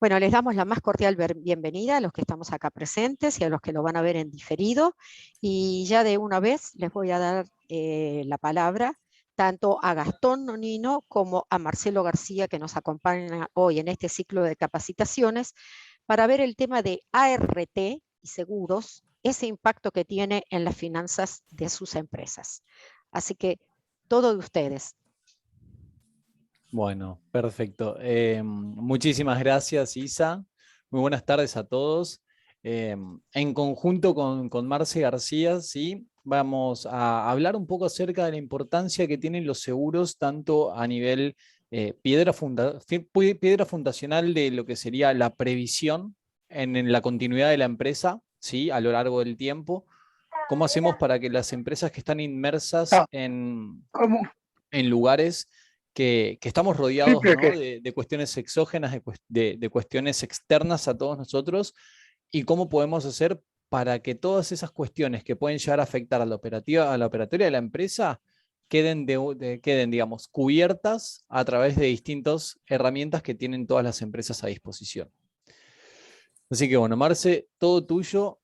Bueno, les damos la más cordial bienvenida a los que estamos acá presentes y a los que lo van a ver en diferido. Y ya de una vez les voy a dar la palabra tanto a Gastón Nonino como a Marcelo García, que nos acompaña hoy en este ciclo de capacitaciones, para ver el tema de ART y seguros, ese impacto que tiene en las finanzas de sus empresas. Así que todo de ustedes. Bueno, perfecto. Muchísimas gracias, Isa. Muy buenas tardes a todos. En conjunto con Marce García, ¿sí? Vamos a hablar un poco acerca de la importancia que tienen los seguros, tanto a nivel piedra fundacional de lo que sería la previsión en la continuidad de la empresa, ¿sí? A lo largo del tiempo. ¿Cómo hacemos para que las empresas que están inmersas en lugares que estamos rodeados, ¿no? de cuestiones exógenas, de cuestiones externas a todos nosotros, y cómo podemos hacer para que todas esas cuestiones que pueden llegar a afectar a la operatoria de la empresa queden, digamos, cubiertas a través de distintas herramientas que tienen todas las empresas a disposición? Así que bueno, Marce, todo tuyo,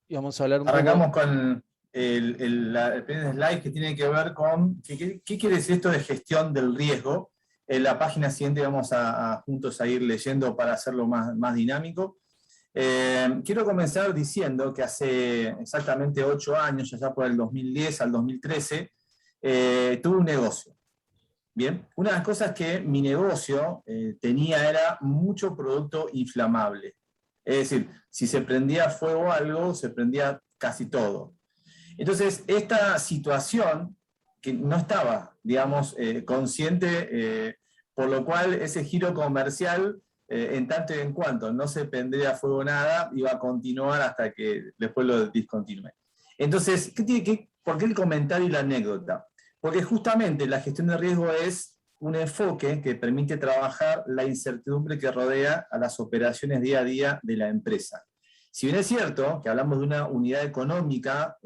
y vamos a hablar un Arrancamos poco. con el primer slide que tiene que ver con qué quiere decir esto de gestión del riesgo. En la página siguiente vamos juntos a ir leyendo para hacerlo más dinámico. Quiero comenzar diciendo que hace exactamente 8 años, ya por el 2010 al 2013, tuve un negocio. Bien, una de las cosas que mi negocio tenía era mucho producto inflamable. Es decir, si se prendía fuego algo, se prendía casi todo. Entonces, esta situación, que no estaba, digamos, consciente, por lo cual ese giro comercial, en tanto y en cuanto no se prendría a fuego nada, iba a continuar hasta que después lo discontinúe. Entonces, ¿por qué el comentario y la anécdota? Porque justamente la gestión de riesgo es un enfoque que permite trabajar la incertidumbre que rodea a las operaciones día a día de la empresa. Si bien es cierto que hablamos de una unidad económica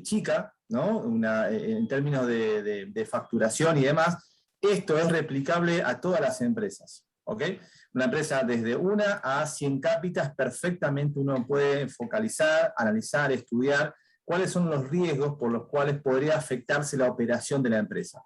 chica, ¿no? En términos de facturación y demás, esto es replicable a todas las empresas. ¿Okay? Una empresa desde 1 a 100 cápitas, perfectamente uno puede focalizar, analizar, estudiar cuáles son los riesgos por los cuales podría afectarse la operación de la empresa.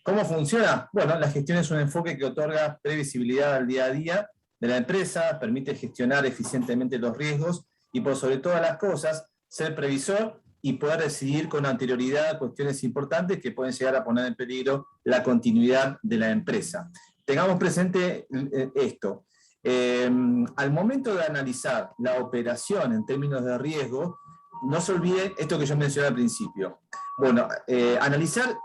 ¿Cómo funciona? Bueno, la gestión es un enfoque que otorga previsibilidad al día a día de la empresa, permite gestionar eficientemente los riesgos y, por sobre todas las cosas, ser previsor y poder decidir con anterioridad cuestiones importantes que pueden llegar a poner en peligro la continuidad de la empresa. Tengamos presente esto. Al momento de analizar la operación en términos de riesgo, no se olvide esto que yo mencioné al principio. Bueno, analizar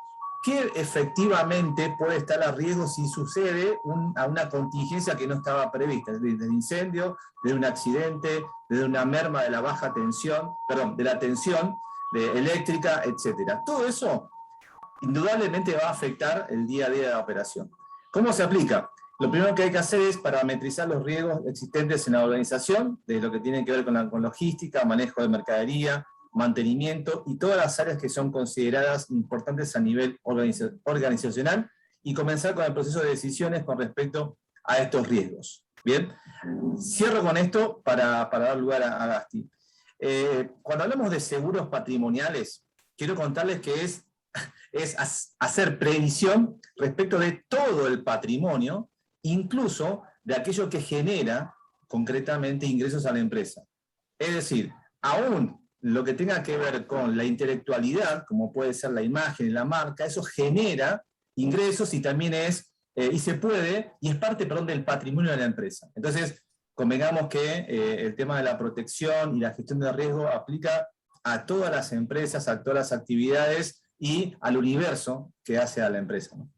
qué efectivamente puede estar a riesgo si sucede a una contingencia que no estaba prevista, desde incendio, desde un accidente, desde una merma de la baja tensión, perdón, de la tensión eléctrica, etc. Todo eso indudablemente va a afectar el día a día de la operación. ¿Cómo se aplica? Lo primero que hay que hacer es parametrizar los riesgos existentes en la organización, de lo que tiene que ver con logística, manejo de mercadería, mantenimiento y todas las áreas que son consideradas importantes a nivel organizacional, y comenzar con el proceso de decisiones con respecto a estos riesgos. Bien, cierro con esto para dar lugar a Gasti. Cuando hablamos de seguros patrimoniales, quiero contarles que es hacer previsión respecto de todo el patrimonio, incluso de aquello que genera concretamente ingresos a la empresa. Es decir, aún lo que tenga que ver con la intelectualidad, como puede ser la imagen y la marca, eso genera ingresos y también es parte, perdón, del patrimonio de la empresa. Entonces, convengamos que el tema de la protección y la gestión de riesgo aplica a todas las empresas, a todas las actividades y al universo que hace a la empresa, ¿no?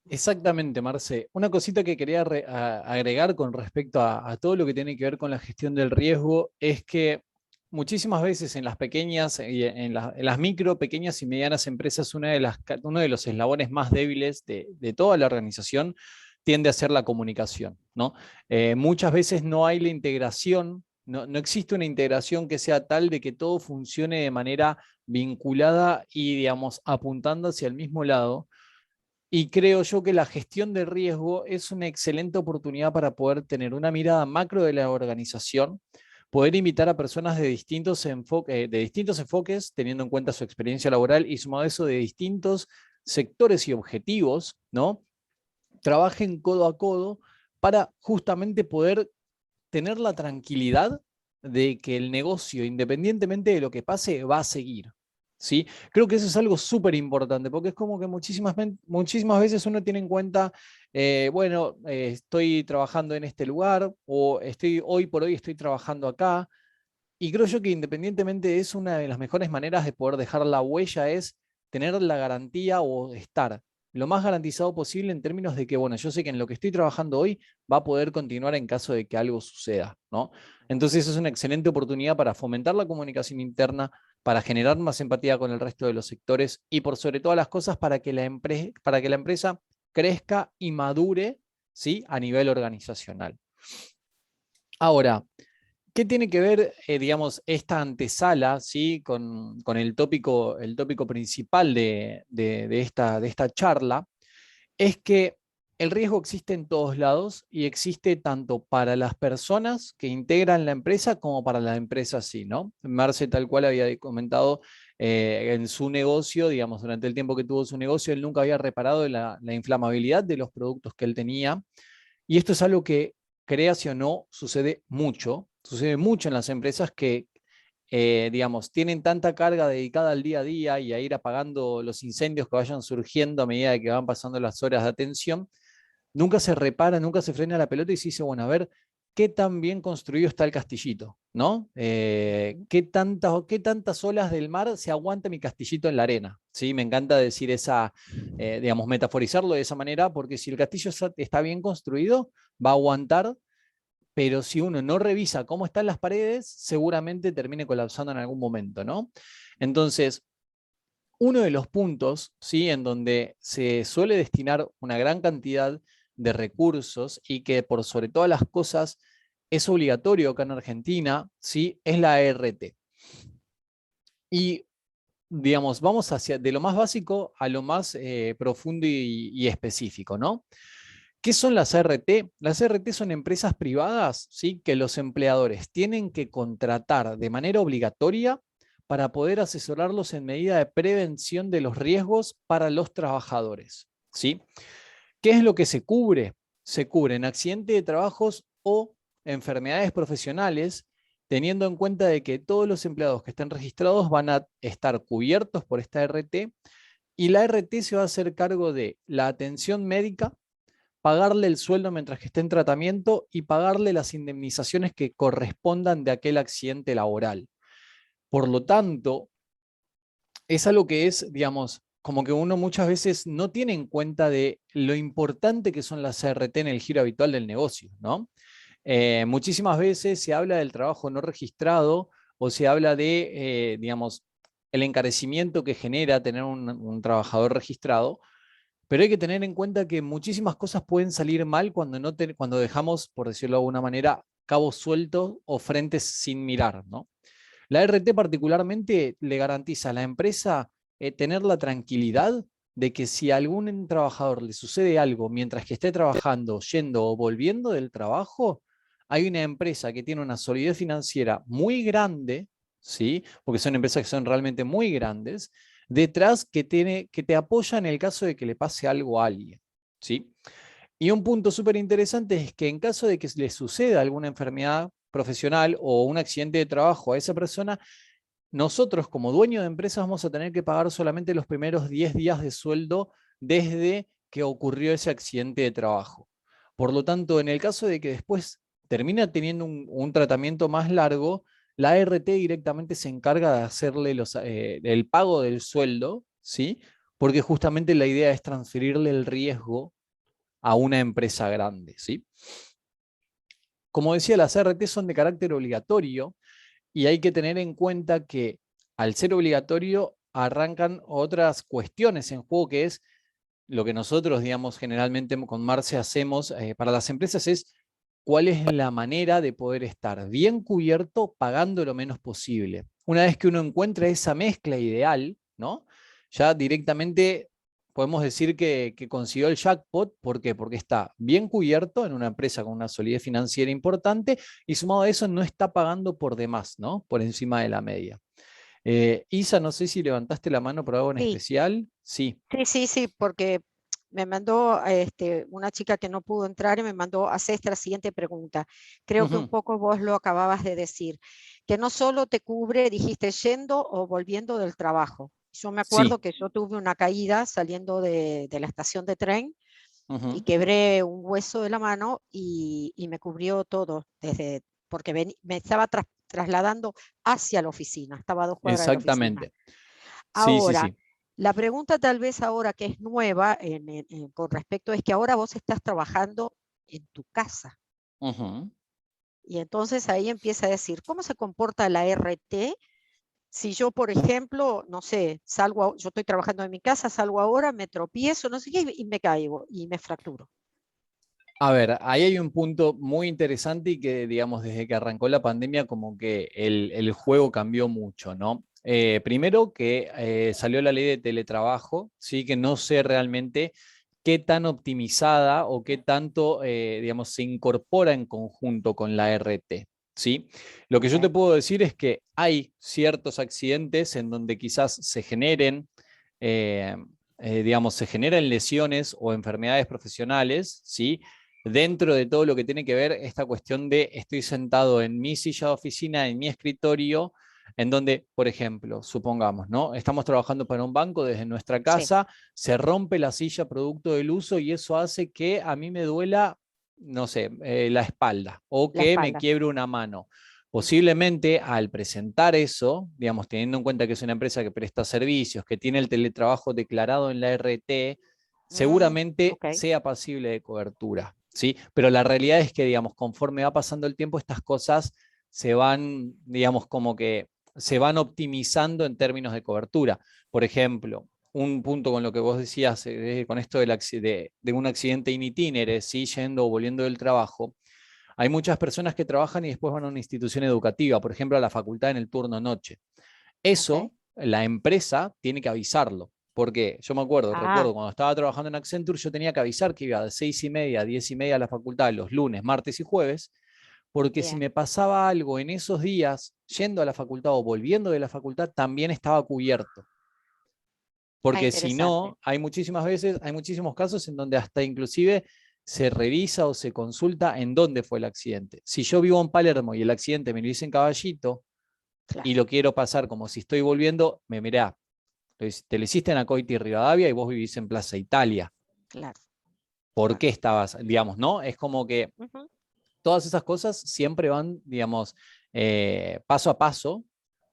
Exactamente, Marce. Una cosita que quería agregar con respecto a todo lo que tiene que ver con la gestión del riesgo es que muchísimas veces en las pequeñas, en las micro, pequeñas y medianas empresas, uno de los eslabones más débiles de toda la organización tiende a ser la comunicación, ¿no? Muchas veces no hay la integración, no existe una integración que sea tal de que todo funcione de manera vinculada y, digamos, apuntando hacia el mismo lado. Y creo yo que la gestión de riesgo es una excelente oportunidad para poder tener una mirada macro de la organización, poder invitar a personas de distintos enfoques, teniendo en cuenta su experiencia laboral y sumado a eso de distintos sectores y objetivos, ¿no? Trabajen codo a codo para justamente poder tener la tranquilidad de que el negocio, independientemente de lo que pase, va a seguir. ¿Sí? Creo que eso es algo súper importante, porque es como que muchísimas veces uno tiene en cuenta, estoy trabajando en este lugar, o hoy por hoy estoy trabajando acá, y creo yo que independientemente de eso, una de las mejores maneras de poder dejar la huella es tener la garantía o estar lo más garantizado posible en términos de que, bueno, yo sé que en lo que estoy trabajando hoy va a poder continuar en caso de que algo suceda, ¿no? Entonces es una excelente oportunidad para fomentar la comunicación interna, para generar más empatía con el resto de los sectores y por sobre todas las cosas para que la empresa crezca y madure, ¿sí? A nivel organizacional. Ahora, ¿qué tiene que ver, digamos, esta antesala, ¿sí? con el tópico principal de esta charla? Es que el riesgo existe en todos lados y existe tanto para las personas que integran la empresa como para la empresa sí, ¿no? Marce, tal cual había comentado en su negocio, digamos, durante el tiempo que tuvo su negocio, él nunca había reparado la inflamabilidad de los productos que él tenía. Y esto es algo que, créase o no, sucede mucho en las empresas que, digamos, tienen tanta carga dedicada al día a día y a ir apagando los incendios que vayan surgiendo a medida de que van pasando las horas de atención, nunca se repara, nunca se frena la pelota y se dice, bueno, a ver, ¿qué tan bien construido está el castillito? ¿No? ¿Qué tantas olas del mar se aguanta mi castillito en la arena? ¿Sí? Me encanta decir digamos, metaforizarlo de esa manera, porque si el castillo está bien construido, va a aguantar, pero si uno no revisa cómo están las paredes, seguramente termine colapsando en algún momento, ¿no? Entonces, uno de los puntos, ¿sí? En donde se suele destinar una gran cantidad de recursos y que por sobre todas las cosas es obligatorio acá en Argentina, ¿sí? Es la ART. Y, digamos, vamos de lo más básico a lo más profundo y específico, ¿no? ¿Qué son las ART? Las ART son empresas privadas, ¿sí? Que los empleadores tienen que contratar de manera obligatoria para poder asesorarlos en medida de prevención de los riesgos para los trabajadores, ¿sí? ¿Qué es lo que se cubre? Se cubren accidentes de trabajos o enfermedades profesionales, teniendo en cuenta de que todos los empleados que estén registrados van a estar cubiertos por esta ART y la ART se va a hacer cargo de la atención médica, pagarle el sueldo mientras que esté en tratamiento y pagarle las indemnizaciones que correspondan de aquel accidente laboral. Por lo tanto, es algo que es, digamos, como que uno muchas veces no tiene en cuenta de lo importante que son las ART en el giro habitual del negocio, ¿no? Muchísimas veces se habla del trabajo no registrado o se habla de, digamos, el encarecimiento que genera tener un trabajador registrado, pero hay que tener en cuenta que muchísimas cosas pueden salir mal cuando dejamos, por decirlo de alguna manera, cabos sueltos o frentes sin mirar, ¿no? La RT particularmente le garantiza a la empresa tener la tranquilidad de que si a algún trabajador le sucede algo mientras que esté trabajando, yendo o volviendo del trabajo, hay una empresa que tiene una solidez financiera muy grande, ¿sí? Porque son empresas que son realmente muy grandes, detrás que te apoya en el caso de que le pase algo a alguien, ¿sí? Y un punto súper interesante es que en caso de que le suceda alguna enfermedad profesional o un accidente de trabajo a esa persona, nosotros como dueño de empresa vamos a tener que pagar solamente los primeros 10 días de sueldo desde que ocurrió ese accidente de trabajo. Por lo tanto, en el caso de que después termina teniendo un tratamiento más largo, la ART directamente se encarga de hacerle el pago del sueldo, ¿sí? Porque justamente la idea es transferirle el riesgo a una empresa grande, ¿sí? Como decía, las ART son de carácter obligatorio y hay que tener en cuenta que al ser obligatorio arrancan otras cuestiones en juego, que es lo que nosotros, digamos, generalmente con Marce hacemos para las empresas es cuál es la manera de poder estar bien cubierto pagando lo menos posible. Una vez que uno encuentra esa mezcla ideal, ¿no? Ya directamente podemos decir que consiguió el jackpot. ¿Por qué? Porque está bien cubierto en una empresa con una solidez financiera importante y sumado a eso no está pagando por demás, ¿no? Por encima de la media. Isa, no sé si levantaste la mano por algo en Sí, especial. Sí. sí, porque me mandó una chica que no pudo entrar y me mandó a hacer esta siguiente pregunta. Creo que un Ujú. poco vos lo acababas de decir, que no solo te cubre, dijiste, yendo o volviendo del trabajo. Yo me acuerdo Sí. que yo tuve una caída saliendo de la estación de tren y Ujú. quebré un hueso de la mano y me cubrió todo, porque me estaba trasladando hacia la oficina, estaba a 2 cuadras de la oficina. Exactamente. Sí, sí, Ahora, sí. la pregunta tal vez ahora que es nueva con respecto es que ahora vos estás trabajando en tu casa. Ujú. Y entonces ahí empieza a decir, ¿cómo se comporta la RT si yo, por ejemplo, no sé, yo estoy trabajando en mi casa, salgo ahora, me tropiezo, no sé qué, y me caigo y me fracturo? A ver, ahí hay un punto muy interesante y que, digamos, desde que arrancó la pandemia, como que el juego cambió mucho, ¿no? Primero que salió la ley de teletrabajo, sí, que no sé realmente qué tan optimizada o qué tanto, digamos, se incorpora en conjunto con la RT, ¿sí? Lo que yo te Okay. puedo decir es que hay ciertos accidentes en donde quizás se generen, eh, digamos, se generan lesiones o enfermedades profesionales, ¿sí? Dentro de todo lo que tiene que ver esta cuestión de estoy sentado en mi silla de oficina, en mi escritorio, en donde, por ejemplo, supongamos, ¿no? Estamos trabajando para un banco desde nuestra Sí, casa, se rompe la silla producto del uso y eso hace que a mí me duela, no sé, la espalda o la que me espalda. quiebre una mano. Posiblemente al presentar eso, digamos, teniendo en cuenta que es una empresa que presta servicios, que tiene el teletrabajo declarado en la RT, seguramente Ok. sea pasible de cobertura, ¿sí? Pero la realidad es que, digamos, conforme va pasando el tiempo, estas cosas se van, digamos, como que se van optimizando en términos de cobertura. Por ejemplo, un punto con lo que vos decías, con esto de un accidente in itinere, ¿sí? Yendo o volviendo del trabajo, hay muchas personas que trabajan y después van a una institución educativa, por ejemplo, a la facultad en el turno noche. Ok. Eso, la empresa tiene que avisarlo. Porque yo me acuerdo, Ah, recuerdo cuando estaba trabajando en Accenture, yo tenía que avisar que iba de 6:30 a 10:30 a la facultad los lunes, martes y jueves, porque si bien. me pasaba algo en esos días, yendo a la facultad o volviendo de la facultad, también estaba cubierto. Ah, Porque si interesante. no, hay muchísimas veces, hay muchísimos casos en donde hasta inclusive se revisa o se consulta en dónde fue el accidente. Si yo vivo en Palermo y el accidente me lo hice en Caballito y Claro, lo quiero pasar como si estoy volviendo, me mirá, te lo hiciste en Acoiti y Rivadavia y vos vivís en Plaza Italia. claro, ¿Por claro. qué estabas, digamos, no? Es como que Ujú. todas esas cosas siempre van, digamos, paso a paso,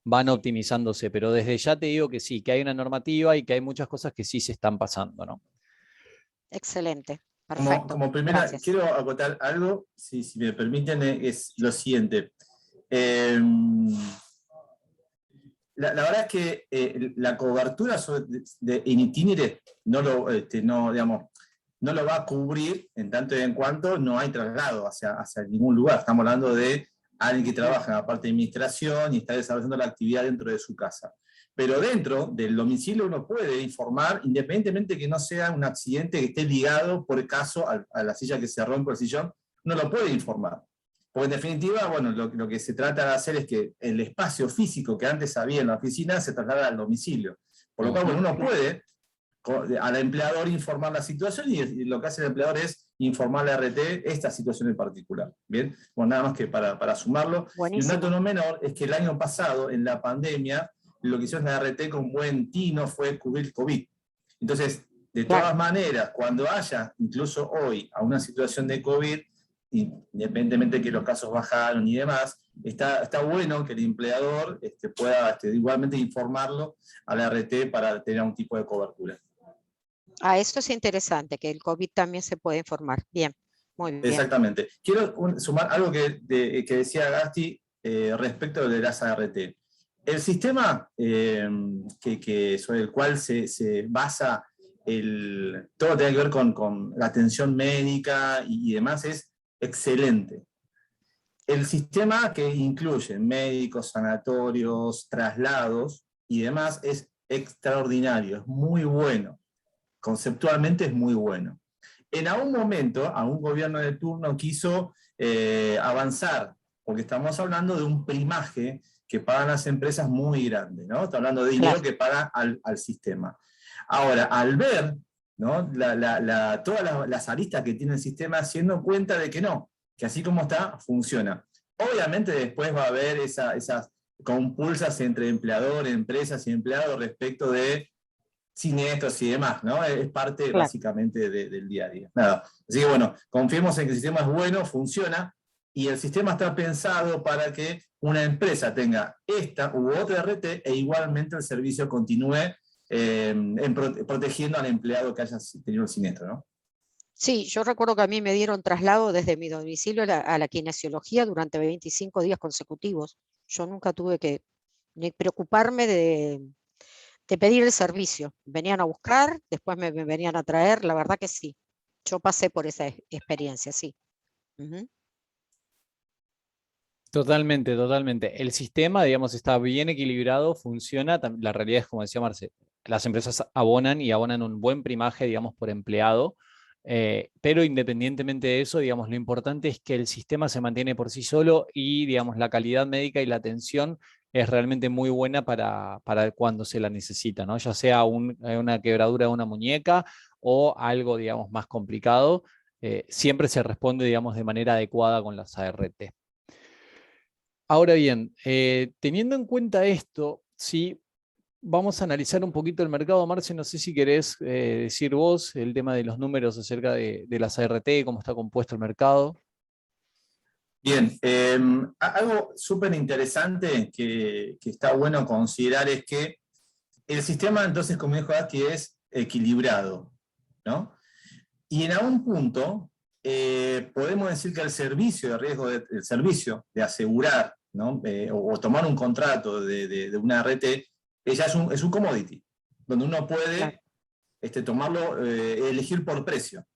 van Sí, optimizándose, pero desde ya te digo que sí, que hay una normativa y que hay muchas cosas que sí se están pasando, ¿no? excelente. Como, Perfecto. como primera, Gracias. quiero acotar algo, si me permiten, es lo siguiente. Eh, la verdad es que la cobertura in itinere digamos, no lo va a cubrir en tanto y en cuanto no hay traslado hacia ningún lugar. Estamos hablando de alguien que trabaja en la parte de administración y está desarrollando la actividad dentro de su casa. Pero dentro del domicilio uno puede informar, independientemente que no sea un accidente que esté ligado, por caso, a la silla que se rompe el sillón, uno lo puede informar. Porque en definitiva, bueno, lo que se trata de hacer es que el espacio físico que antes había en la oficina se traslada al domicilio. Por lo cual, bueno, Ujú. uno Claro. puede al empleador informar la situación y lo que hace el empleador es informar a la RT esta situación en particular. Bien, bueno, nada más que para sumarlo. Y un dato Buenísimo. no menor es que el año pasado, en la pandemia, lo que hizo la RT con buen tino fue cubrir COVID. Entonces, de Claro. todas maneras, cuando haya, incluso hoy, a una situación de COVID, independientemente de que los casos bajaron y demás, está bueno que el empleador pueda igualmente informarlo a la RT para tener un tipo de cobertura. Ah, esto es interesante, que el COVID también se puede informar. Bien, muy bien. Exactamente. Quiero sumar algo que decía Gasti respecto de las ART. El sistema sobre el cual se basa todo lo que tiene que ver con la atención médica y demás es excelente. El sistema que incluye médicos, sanatorios, traslados y demás es extraordinario, es muy bueno. conceptualmente es muy bueno. En algún momento, algún gobierno de turno quiso avanzar, porque estamos hablando de un primaje que pagan las empresas muy grande, ¿no? Estamos hablando de dinero que paga al sistema. Ahora, al ver, ¿no?, todas las aristas que tiene el sistema, haciendo cuenta de que no, que así como está, funciona. Obviamente después va a haber esas compulsas entre empleador, empresas y empleados respecto de siniestros y demás, ¿no? Es parte básicamente del día a día. Nada. Así que bueno, confiemos en que el sistema es bueno, funciona, y el sistema está pensado para que una empresa tenga esta u otra RT e igualmente el servicio continúe protegiendo al empleado que haya tenido el siniestro, ¿no? Sí, yo recuerdo que a mí me dieron traslado desde mi domicilio a la kinesiología durante 25 días consecutivos. Yo nunca tuve que ni preocuparme de pedir el servicio. Venían a buscar, después me venían a traer, la verdad que sí. Yo pasé por esa experiencia, sí. Totalmente, totalmente. El sistema, digamos, está bien equilibrado, funciona. La realidad es, como decía Marce, las empresas abonan y abonan un buen primaje, digamos, por empleado. Pero independientemente de eso, digamos, lo importante es que el sistema se mantiene por sí solo y, digamos, la calidad médica y la atención es realmente muy buena para cuando se la necesita, ¿no? Ya sea una quebradura de una muñeca o algo, digamos, más complicado, siempre se responde, digamos, de manera adecuada con las ART. Ahora bien, teniendo en cuenta esto, sí, vamos a analizar un poquito el mercado. Marce, no sé si querés decir vos el tema de los números acerca de las ART, cómo está compuesto el mercado. Bien, algo súper interesante que está bueno considerar es que el sistema, entonces, como dijo Aki, es equilibrado, ¿no? Y en algún punto podemos decir que el servicio de riesgo, el servicio de asegurar, ¿no?, o tomar un contrato de una RT, ya es un commodity, donde uno puede tomarlo, elegir por precio.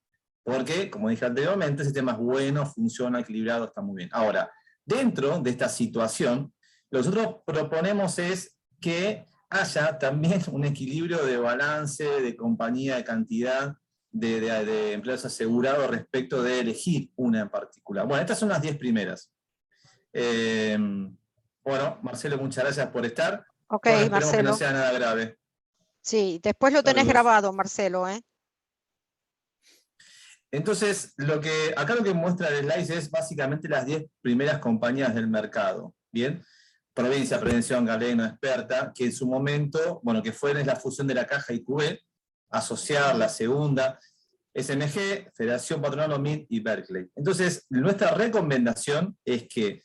Porque, como dije anteriormente, el sistema es bueno, funciona, equilibrado, está muy bien. Ahora, dentro de esta situación, lo que nosotros proponemos es que haya también un equilibrio de balance, de compañía, de cantidad de empleados asegurados respecto de elegir una en particular. Bueno, estas son las 10 primeras. Bueno, Marcelo, muchas gracias por estar. Ok, bueno, esperemos Marcelo. que no sea nada grave. Sí, después lo tenés grabado, Marcelo, ¿eh? Entonces, acá lo que muestra el slide es básicamente las 10 primeras compañías del mercado. Bien, Provincia, Prevención, Galeno, Experta, que en su momento, bueno, que fue la fusión de la Caja y QB, Asociar, la segunda, SMG, Federación Patronal OMID y Berkeley. Entonces, nuestra recomendación es que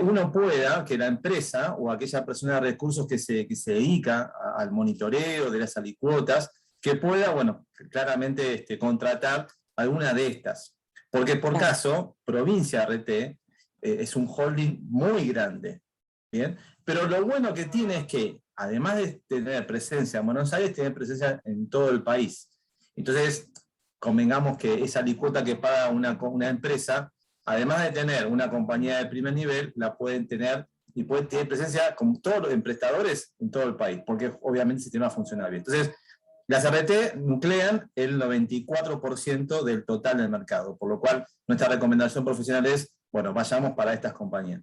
uno pueda, que la empresa o aquella persona de recursos que se dedica al monitoreo de las alicuotas, que pueda, bueno, claramente contratar alguna de estas. Porque por caso, Provincia RT es un holding muy grande, ¿bien? Pero lo bueno que tiene es que, además de tener presencia en Buenos Aires, tiene presencia en todo el país. Entonces, convengamos que esa alicuota que paga una empresa, además de tener una compañía de primer nivel, la pueden tener y pueden tener presencia con todos los prestadores en todo el país, porque obviamente el sistema funciona bien. Entonces, las RT nuclean el 94% del total del mercado, por lo cual nuestra recomendación profesional es, bueno, vayamos para estas compañías.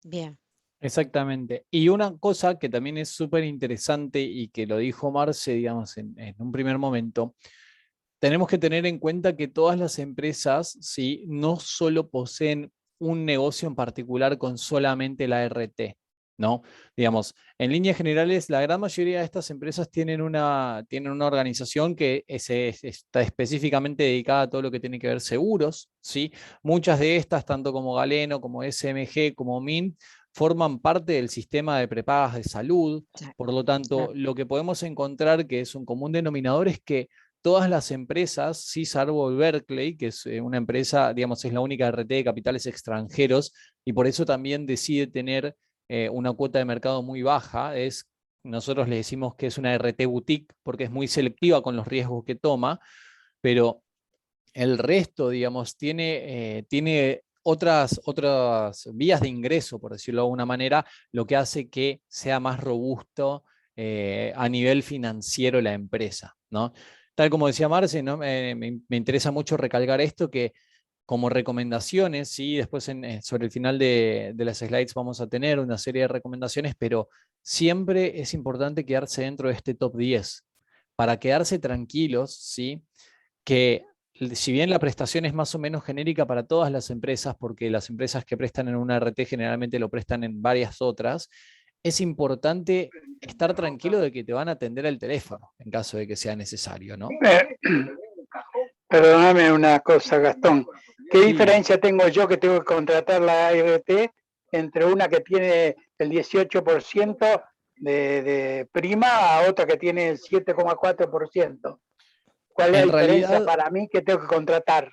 Bien. Exactamente. Y una cosa que también es súper interesante y que lo dijo Marce, digamos, en un primer momento, tenemos que tener en cuenta que todas las empresas, ¿sí?, no solo poseen un negocio en particular con solamente la RT, ¿no? Digamos, en líneas generales, la gran mayoría de estas empresas tienen una organización que está específicamente dedicada a todo lo que tiene que ver seguros, ¿sí? Muchas de estas, tanto como Galeno, como SMG, como Mint, forman parte del sistema de prepagas de salud. Por lo tanto, lo que podemos encontrar que es un común denominador es que todas las empresas, sí, salvo Berkeley, que es una empresa, digamos, es la única RT de capitales extranjeros, y por eso también decide tener una cuota de mercado muy baja. Nosotros le decimos que es una RT boutique porque es muy selectiva con los riesgos que toma, pero el resto, digamos, tiene otras vías de ingreso, por decirlo de alguna manera, lo que hace que sea más robusto a nivel financiero la empresa, ¿no? Tal como decía Marce, ¿no? Me interesa mucho recalcar esto, que como recomendaciones, ¿sí? Después sobre el final de las slides vamos a tener una serie de recomendaciones, pero siempre es importante quedarse dentro de este top 10 para quedarse tranquilos, ¿sí? Que si bien la prestación es más o menos genérica para todas las empresas, porque las empresas que prestan en una RT generalmente lo prestan en varias otras, es importante estar tranquilo de que te van a atender el teléfono en caso de que sea necesario, ¿no? Perdóname una cosa, Gastón. ¿Qué Sí. diferencia tengo yo que tengo que contratar la ART entre una que tiene el 18% de prima a otra que tiene el 7,4%? ¿Cuál es la En diferencia realidad, para mí que tengo que contratar?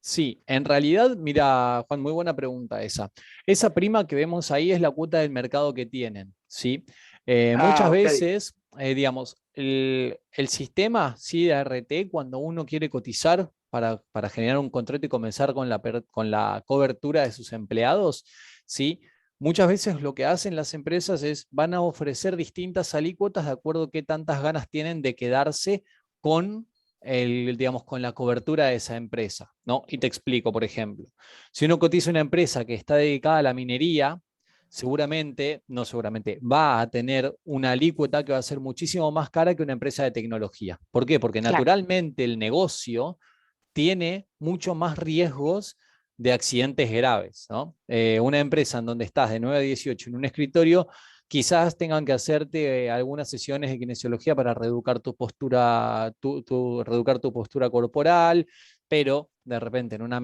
sí, en realidad, mira, Juan, muy buena pregunta esa. Esa prima que vemos ahí es la cuota del mercado que tienen, ¿sí? Muchas Ok. veces, digamos, el sistema, ¿sí? De ART, cuando uno quiere cotizar para generar un contrato y comenzar con la cobertura de sus empleados, ¿sí? Muchas veces lo que hacen las empresas es, van a ofrecer distintas alícuotas de acuerdo a qué tantas ganas tienen de quedarse con digamos, con la cobertura de esa empresa, ¿no? Y te explico, por ejemplo, si uno cotiza una empresa que está dedicada a la minería, seguramente, va a tener una alícuota que va a ser muchísimo más cara que una empresa de tecnología. ¿Por qué? Porque Claro. naturalmente el negocio tiene mucho más riesgos de accidentes graves, ¿no? Una empresa en donde estás de 9 a 18 en un escritorio, quizás tengan que hacerte algunas sesiones de kinesiología para reeducar tu postura, reeducar tu postura corporal, pero de repente en una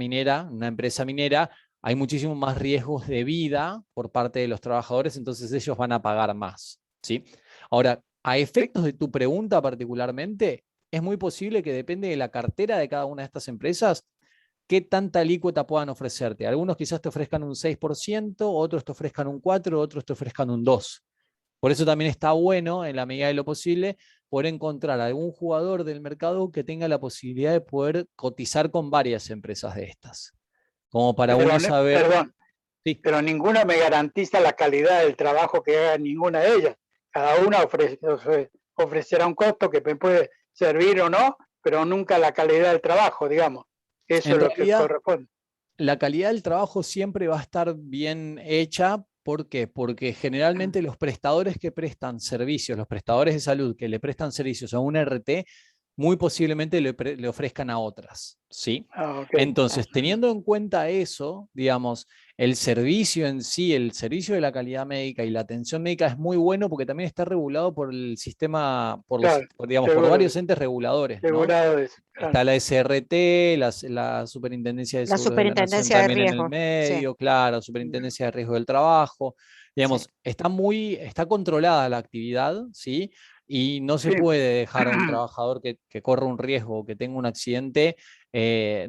empresa minera, hay muchísimos más riesgos de vida por parte de los trabajadores, entonces ellos van a pagar más, ¿sí? Ahora, a efectos de tu pregunta particularmente, es muy posible que depende de la cartera de cada una de estas empresas, qué tanta alícuota puedan ofrecerte. Algunos quizás te ofrezcan un 6%, otros te ofrezcan un 4%, otros te ofrezcan un 2%. Por eso también está bueno, en la medida de lo posible, poder encontrar algún jugador del mercado que tenga la posibilidad de poder cotizar con varias empresas de estas. Como para uno saber... Perdón, Sí. pero ninguna me garantiza la calidad del trabajo que haga ninguna de ellas. Cada una ofrecerá un costo que me puede servir o no, pero nunca la calidad del trabajo, digamos. Eso En es lo que realidad, corresponde. la calidad del trabajo siempre va a estar bien hecha. ¿Por qué? Porque generalmente los prestadores que prestan servicios, los prestadores de salud que le prestan servicios a una RT, muy posiblemente le ofrezcan a otras, ¿sí? Okay. Entonces, teniendo en cuenta eso, digamos, el servicio en sí, el servicio de la calidad médica y la atención médica es muy bueno porque también está regulado por el sistema, Claro, por varios entes reguladores, ¿no? claro. Está la SRT, la Superintendencia de La Seguros de la Nación superintendencia de también en el riesgo, sí. medio, claro, Superintendencia de Riesgo del Trabajo. Digamos, Sí. está controlada la actividad, ¿sí? Y no se Sí. puede dejar a un trabajador que corra un riesgo o que tenga un accidente,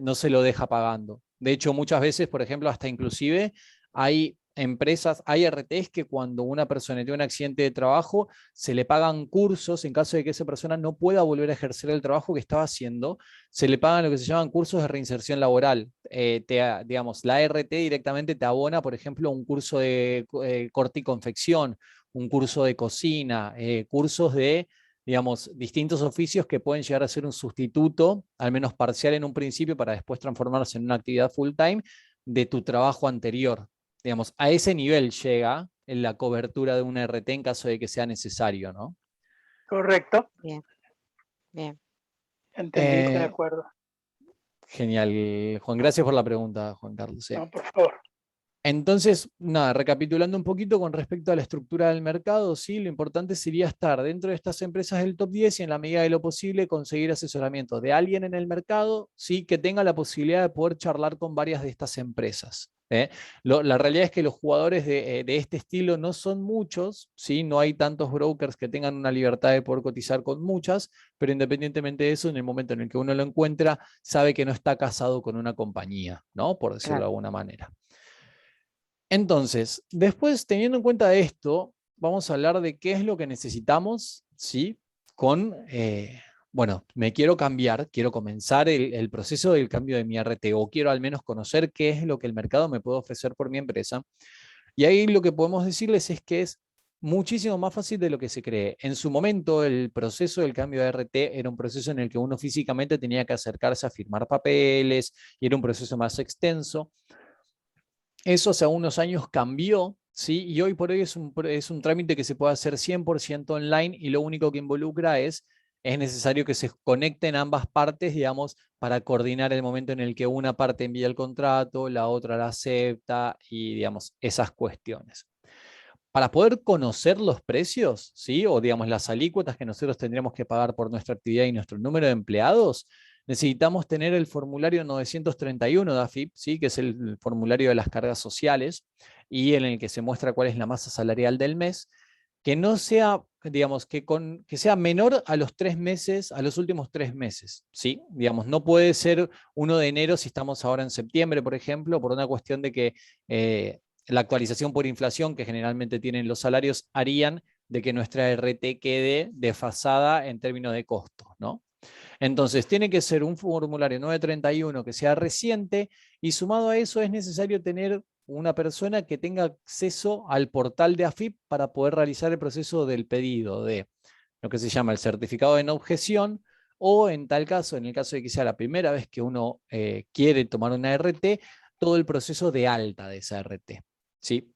no se lo deja pagando. De hecho, muchas veces, por ejemplo, hasta inclusive hay empresas, hay RTs que cuando una persona tiene un accidente de trabajo, se le pagan cursos en caso de que esa persona no pueda volver a ejercer el trabajo que estaba haciendo, se le pagan lo que se llaman cursos de reinserción laboral. Digamos, la RT directamente te abona, por ejemplo, un curso de corte y confección, un curso de cocina, cursos de, digamos, distintos oficios que pueden llegar a ser un sustituto, al menos parcial en un principio, para después transformarse en una actividad full time de tu trabajo anterior. Digamos, a ese nivel llega en la cobertura de una RT en caso de que sea necesario, ¿no? Correcto. Bien, bien. Entendí, de acuerdo. Genial, Juan. Gracias por la pregunta, Juan Carlos. Sí. No, por favor. Entonces, nada, recapitulando un poquito con respecto a la estructura del mercado, sí, lo importante sería estar dentro de estas empresas del top 10 y en la medida de lo posible conseguir asesoramiento de alguien en el mercado, sí, que tenga la posibilidad de poder charlar con varias de estas empresas. La realidad es que los jugadores de este estilo no son muchos, ¿sí? No hay tantos brokers que tengan una libertad de poder cotizar con muchas, pero independientemente de eso, en el momento en el que uno lo encuentra, sabe que no está casado con una compañía, ¿no? Por decirlo de alguna manera. Entonces, después, teniendo en cuenta esto, vamos a hablar de qué es lo que necesitamos, ¿sí? Bueno, me quiero cambiar, quiero comenzar el proceso del cambio de mi RT, o quiero al menos conocer qué es lo que el mercado me puede ofrecer por mi empresa. Y ahí lo que podemos decirles es que es muchísimo más fácil de lo que se cree. En su momento, el proceso del cambio de ART era un proceso en el que uno físicamente tenía que acercarse a firmar papeles y era un proceso más extenso. Eso hace unos años cambió, ¿sí? Y hoy por hoy es un trámite que se puede hacer 100% online y lo único que involucra es necesario que se conecten ambas partes, digamos, para coordinar el momento en el que una parte envía el contrato, la otra la acepta y, digamos, esas cuestiones. Para poder conocer los precios, ¿sí? O digamos las alícuotas que nosotros tendríamos que pagar por nuestra actividad y nuestro número de empleados, necesitamos tener el formulario 931 de AFIP, ¿sí? Que es el formulario de las cargas sociales y en el que se muestra cuál es la masa salarial del mes, que no sea, digamos, que sea menor a los 3 meses, a los últimos 3 meses, ¿sí? Digamos, no puede ser 1 de enero si estamos ahora en septiembre, por ejemplo, por una cuestión de que la actualización por inflación que generalmente tienen los salarios harían de que nuestra RT quede desfasada en términos de costos, ¿no? Entonces, tiene que ser un formulario 931 que sea reciente y sumado a eso es necesario tener una persona que tenga acceso al portal de AFIP para poder realizar el proceso del pedido de lo que se llama el certificado de no objeción o en tal caso, en el caso de que sea la primera vez que uno quiere tomar una RT, todo el proceso de alta de esa RT. ¿Sí?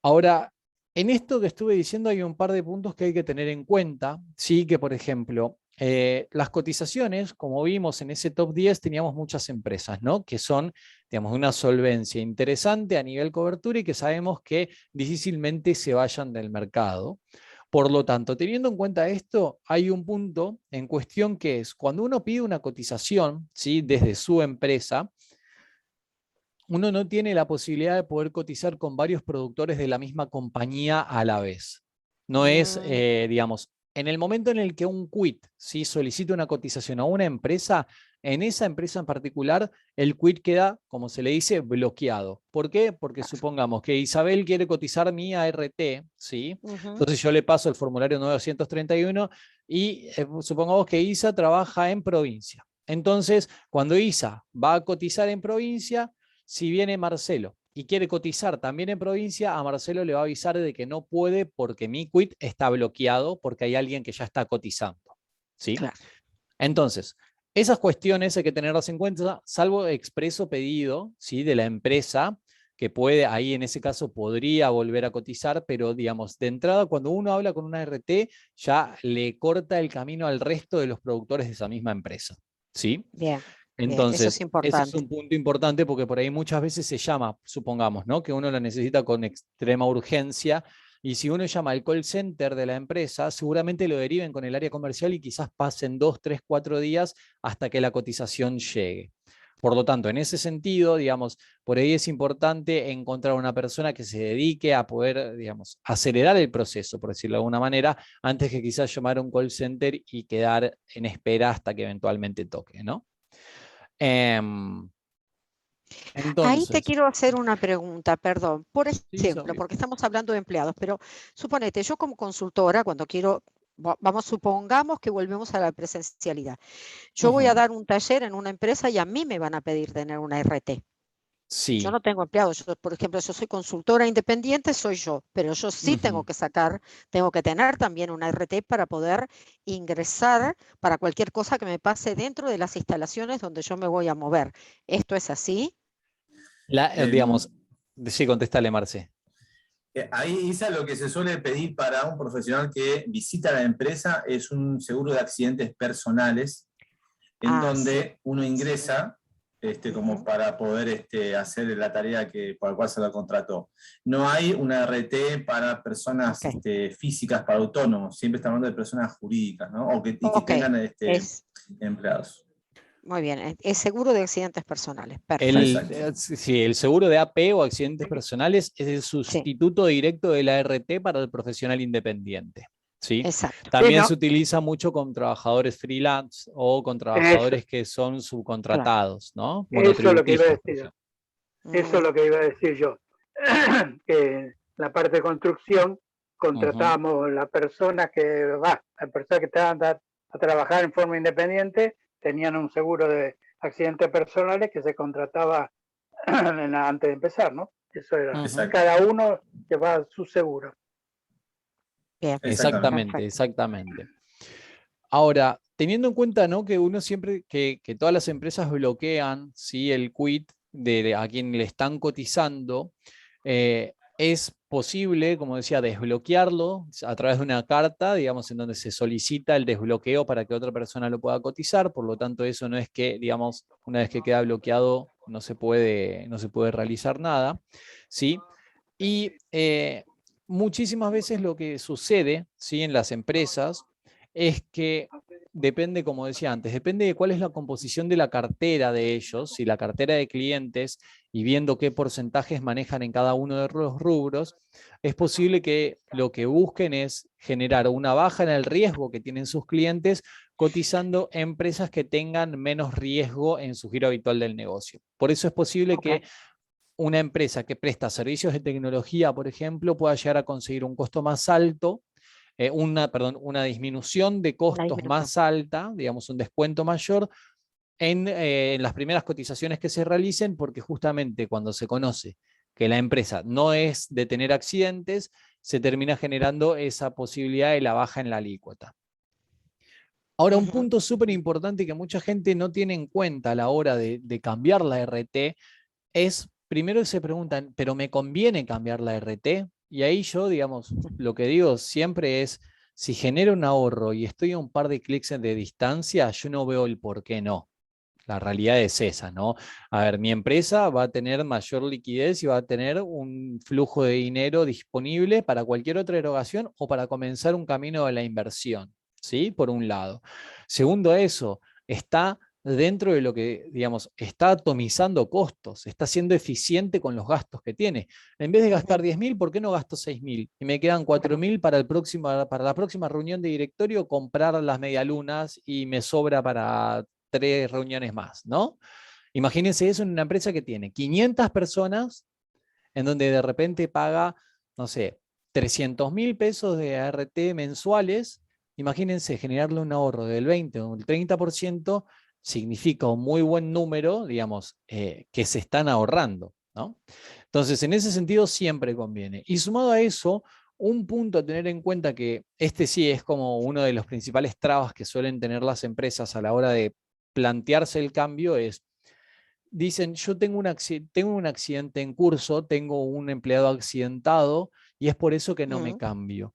Ahora, en esto que estuve diciendo hay un par de puntos que hay que tener en cuenta. Sí, que por ejemplo, las cotizaciones, como vimos en ese top 10, teníamos muchas empresas, ¿no? Que son, digamos, de una solvencia interesante a nivel cobertura y que sabemos que difícilmente se vayan del mercado. Por lo tanto, teniendo en cuenta esto, hay un punto en cuestión que es, cuando uno pide una cotización, ¿sí? Desde su empresa, uno no tiene la posibilidad de poder cotizar con varios productores de la misma compañía a la vez. No es, digamos, en el momento en el que un quit, ¿sí? Solicita una cotización a una empresa, en esa empresa en particular, el quit queda, como se le dice, bloqueado. ¿Por qué? Porque supongamos que Isabel quiere cotizar mi ART, ¿sí? Entonces yo le paso el formulario 931 y supongamos que Isa trabaja en provincia. Entonces, cuando Isa va a cotizar en provincia, si viene Marcelo y quiere cotizar también en provincia, a Marcelo le va a avisar de que no puede porque mi quit está bloqueado porque hay alguien que ya está cotizando. ¿Sí? Claro. Entonces, esas cuestiones hay que tenerlas en cuenta, salvo expreso pedido, ¿sí? De la empresa, que puede, ahí en ese caso podría volver a cotizar, pero digamos, de entrada, cuando uno habla con una RT, ya le corta el camino al resto de los productores de esa misma empresa. ¿Sí? Bien. Bien, eso es Entonces, ese es importante. un punto importante porque por ahí muchas veces se llama, supongamos, ¿no? Que uno la necesita con extrema urgencia y si uno llama al call center de la empresa, seguramente lo deriven con el área comercial y quizás pasen 2, 3, 4 días hasta que la cotización llegue. Por lo tanto, en ese sentido, digamos, por ahí es importante encontrar una persona que se dedique a poder, digamos, acelerar el proceso, por decirlo de alguna manera, antes que quizás llamar a un call center y quedar en espera hasta que eventualmente toque, ¿no? Ahí te Entonces, quiero hacer una pregunta, perdón. Por sí, ejemplo, porque estamos hablando de empleados, pero suponete, yo como consultora, cuando quiero, vamos, supongamos que volvemos a la presencialidad. Yo voy a dar un taller en una empresa y a mí me van a pedir tener una RT. Yo sí. no tengo empleados, por ejemplo, yo soy consultora independiente, soy yo, pero yo sí tengo que sacar, tengo que tener también una RT para poder ingresar para cualquier cosa que me pase dentro de las instalaciones donde yo me voy a mover. ¿Esto es así? Digamos, sí, contéstale, Marce. Ahí, Isa, lo que se suele pedir para un profesional que visita la empresa es un seguro de accidentes personales, en donde uno ingresa como para poder hacer la tarea por la cual se lo contrató. No hay una RT para personas físicas, para autónomos, siempre estamos hablando de personas jurídicas, ¿no? O que tengan empleados. Muy bien, es seguro de accidentes personales, perfecto. Sí, el seguro de AP o accidentes personales es el sustituto directo de la RT para el profesional independiente. ¿Sí? Exacto. También se utiliza mucho con trabajadores freelance o con trabajadores que son subcontratados, ¿no? Eso es lo que iba a Monotributistas. decir. Eso es lo que iba a decir yo. Que en la parte de construcción contratábamos las personas que estaban a trabajar en forma independiente, tenían un seguro de accidentes personales que se contrataba antes de empezar, ¿no? Eso era. Cada uno llevaba su seguro. Bien. Exactamente, Perfecto. exactamente. Ahora, teniendo en cuenta, ¿no?, que uno siempre, que todas las empresas bloquean, ¿sí?, el quit de a quien le están cotizando, es posible, como decía, desbloquearlo a través de una carta, digamos, en donde se solicita el desbloqueo para que otra persona lo pueda cotizar. Por lo tanto, eso no es que, digamos, una vez que queda bloqueado no se puede realizar nada, ¿sí? Y muchísimas veces lo que sucede, ¿sí?, en las empresas es que depende, como decía antes, depende de cuál es la composición de la cartera de ellos, si la cartera de clientes, y viendo qué porcentajes manejan en cada uno de los rubros, es posible que lo que busquen es generar una baja en el riesgo que tienen sus clientes cotizando empresas que tengan menos riesgo en su giro habitual del negocio. Por eso es posible que una empresa que presta servicios de tecnología, por ejemplo, pueda llegar a conseguir un costo más alto, una disminución de Una costos disminución. más alta, digamos un descuento mayor, en las primeras cotizaciones que se realicen, porque justamente cuando se conoce que la empresa no es de tener accidentes, se termina generando esa posibilidad de la baja en la alícuota. Ahora, un punto súper importante que mucha gente no tiene en cuenta a la hora de cambiar la RT es, primero se preguntan, ¿pero me conviene cambiar la RT? Y ahí yo, digamos, lo que digo siempre es, si genero un ahorro y estoy a un par de clics de distancia, yo no veo el por qué no. La realidad es esa, ¿no? A ver, mi empresa va a tener mayor liquidez y va a tener un flujo de dinero disponible para cualquier otra erogación o para comenzar un camino de la inversión, ¿sí? Por un lado. Segundo, eso está dentro de lo que, digamos, está atomizando costos, está siendo eficiente con los gastos que tiene. En vez de gastar 10.000, ¿por qué no gasto 6.000? Y me quedan 4.000 para la próxima reunión de directorio, comprar las medialunas y me sobra para 3 reuniones más, ¿no? Imagínense eso en una empresa que tiene 500 personas, en donde de repente paga, no sé, 300.000 pesos de ART mensuales. Imagínense generarle un ahorro del 20 o el 30%, significa un muy buen número, digamos, que se están ahorrando, ¿no? Entonces, en ese sentido siempre conviene. Y sumado a eso, un punto a tener en cuenta, que este sí es como uno de los principales trabas que suelen tener las empresas a la hora de plantearse el cambio, es, dicen, yo tengo un accidente en curso, tengo un empleado accidentado y es por eso que no me cambio.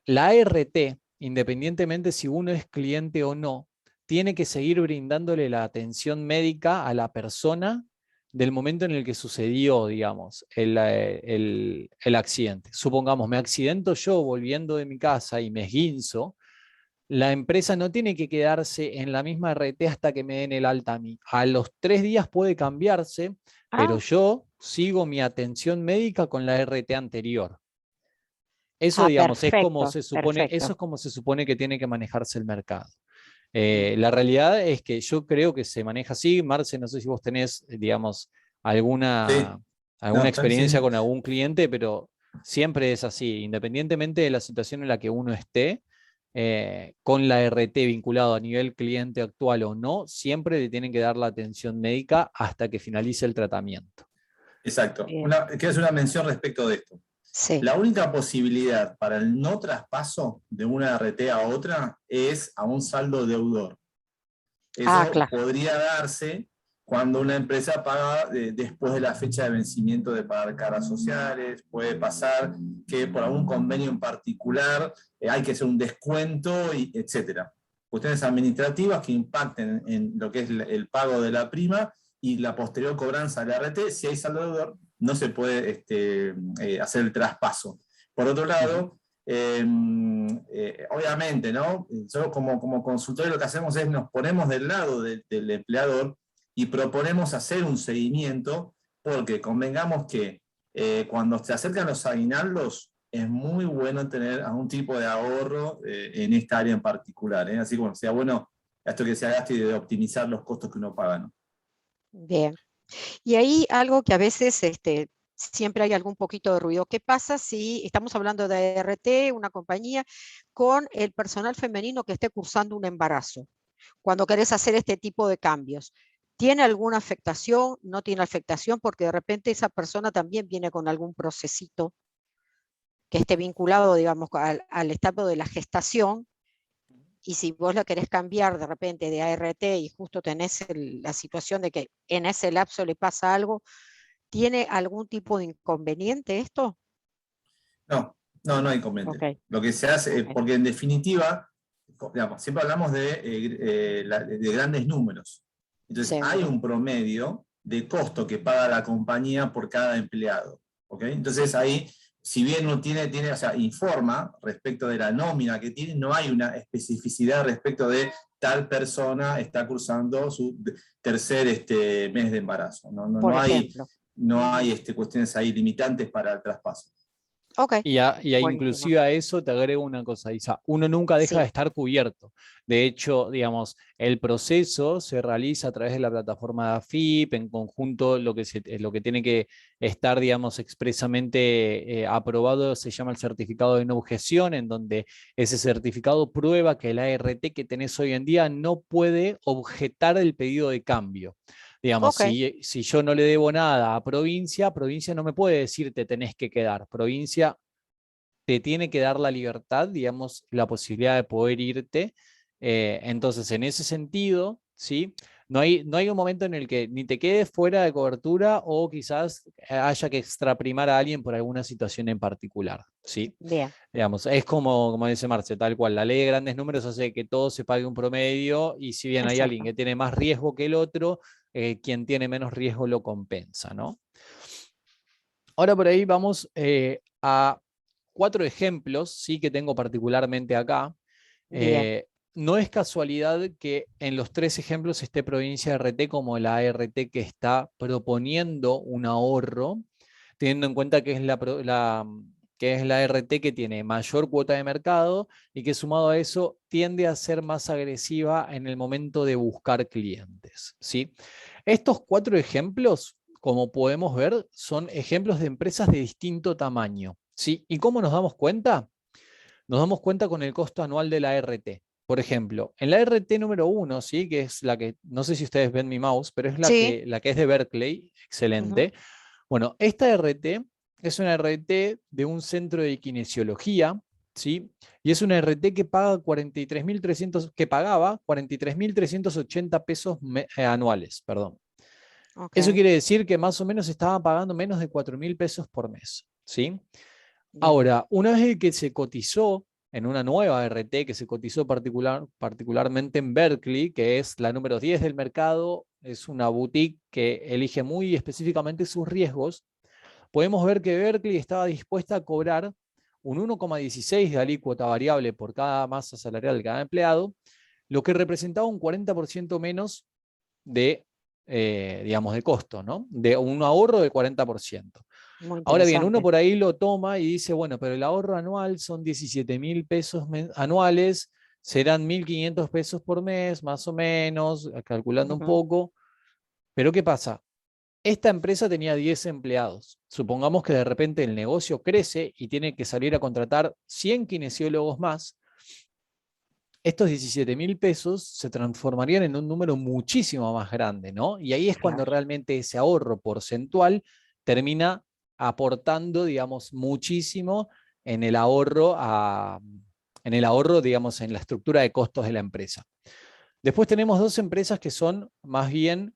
La ART, independientemente si uno es cliente o no, tiene que seguir brindándole la atención médica a la persona del momento en el que sucedió, digamos, el accidente. Supongamos, me accidento yo volviendo de mi casa y me esguinzo, la empresa no tiene que quedarse en la misma RT hasta que me den el alta a mí. A los 3 días puede cambiarse, pero yo sigo mi atención médica con la RT anterior. Eso, digamos, es como Perfecto, se supone, eso perfecto. es como se supone que tiene que manejarse el mercado. La realidad es que yo creo que se maneja así. Marce, no sé si vos tenés, digamos, alguna, Sí, alguna no, experiencia sí. con algún cliente, pero siempre es así, independientemente de la situación en la que uno esté, con la RT vinculado a nivel cliente actual o no, siempre le tienen que dar la atención médica hasta que finalice el tratamiento. Exacto. Bien. Quiero hacer una mención respecto de esto. Sí. La única posibilidad para el no traspaso de una RT a otra es a un saldo deudor. Eso Claro. podría darse cuando una empresa paga después de la fecha de vencimiento de pagar cargas sociales. Puede pasar que por algún convenio en particular hay que hacer un descuento, etc. Cuestiones administrativas que impacten en lo que es el pago de la prima y la posterior cobranza de la RT. Si hay saldo deudor, no se puede hacer el traspaso. Por otro lado, obviamente, ¿no? Nosotros como consultores lo que hacemos es nos ponemos del lado del empleador y proponemos hacer un seguimiento, porque convengamos que cuando se acercan los aguinaldos es muy bueno tener algún tipo de ahorro en esta área en particular. Así que bueno, sea bueno esto que se haga y de optimizar los costos que uno paga, ¿no? Bien. Y ahí algo que a veces siempre hay algún poquito de ruido. ¿Qué pasa si estamos hablando de ART, una compañía, con el personal femenino que esté cursando un embarazo? Cuando querés hacer este tipo de cambios, ¿tiene alguna afectación? ¿No tiene afectación? Porque de repente esa persona también viene con algún procesito que esté vinculado, digamos, al estado de la gestación, y si vos la querés cambiar de repente de ART y justo tenés la situación de que en ese lapso le pasa algo, ¿tiene algún tipo de inconveniente esto? No, no hay inconveniente. Okay. Lo que se hace, porque en definitiva, digamos, siempre hablamos de grandes números. Entonces, Seguro. hay un promedio de costo que paga la compañía por cada empleado. ¿Okay? Entonces, ahí, si bien no tiene, o sea, informa respecto de la nómina que tiene, no hay una especificidad respecto de tal persona está cursando su tercer mes de embarazo. Por ejemplo. No hay cuestiones ahí limitantes para el traspaso. Okay. Y inclusive a eso te agrego una cosa, Isa. Uno nunca deja de estar cubierto. De hecho, digamos, el proceso se realiza a través de la plataforma de AFIP, en conjunto lo que tiene que estar, digamos, expresamente aprobado se llama el certificado de no objeción, en donde ese certificado prueba que el ART que tenés hoy en día no puede objetar el pedido de cambio. Digamos, si yo no le debo nada a provincia no me puede decir te tenés que quedar. Provincia te tiene que dar la libertad, digamos, la posibilidad de poder irte. Entonces, en ese sentido, ¿sí? No hay un momento en el que ni te quedes fuera de cobertura o quizás haya que extraprimar a alguien por alguna situación en particular, ¿sí? Bien. Digamos, es como dice Marce, tal cual, la ley de grandes números hace que todo se pague un promedio y si bien hay alguien que tiene más riesgo que el otro, quien tiene menos riesgo lo compensa, ¿no? Ahora por ahí vamos a 4 ejemplos, sí, que tengo particularmente acá. No es casualidad que en los 3 ejemplos esté Provincia RT como la ART que está proponiendo un ahorro, teniendo en cuenta que es la RT que tiene mayor cuota de mercado y que sumado a eso tiende a ser más agresiva en el momento de buscar clientes, ¿sí? Estos 4 ejemplos, como podemos ver, son ejemplos de empresas de distinto tamaño, ¿sí? ¿Y cómo nos damos cuenta? Nos damos cuenta con el costo anual de la RT. Por ejemplo, en la RT número 1, ¿sí? Que es la que, no sé si ustedes ven mi mouse, pero es la que es de Berkeley, excelente. Bueno, esta RT es una RT de un centro de kinesiología, ¿sí? Y es una RT que paga 43.300, que pagaba 43.380 pesos anuales, perdón. Eso quiere decir que más o menos estaba pagando menos de 4.000 pesos por mes, ¿sí? Ahora, una vez que se cotizó en una nueva RT que se cotizó particularmente en Berkeley, que es la número 10 del mercado, es una boutique que elige muy específicamente sus riesgos, podemos ver que Berkeley estaba dispuesta a cobrar un 1,16 de alícuota variable por cada masa salarial de cada empleado, lo que representaba un 40% menos de, digamos, de costo, ¿no? De un ahorro del 40%. Ahora bien, uno por ahí lo toma y dice, bueno, pero el ahorro anual son 17.000 pesos anuales, serán 1.500 pesos por mes, más o menos, calculando un poco. Pero ¿qué pasa? Esta empresa tenía 10 empleados. Supongamos que de repente el negocio crece y tiene que salir a contratar 100 kinesiólogos más. Estos 17.000 pesos se transformarían en un número muchísimo más grande, ¿no? Y ahí es cuando realmente ese ahorro porcentual termina aportando, digamos, muchísimo en el ahorro, digamos, en la estructura de costos de la empresa. Después tenemos 2 empresas que son más bien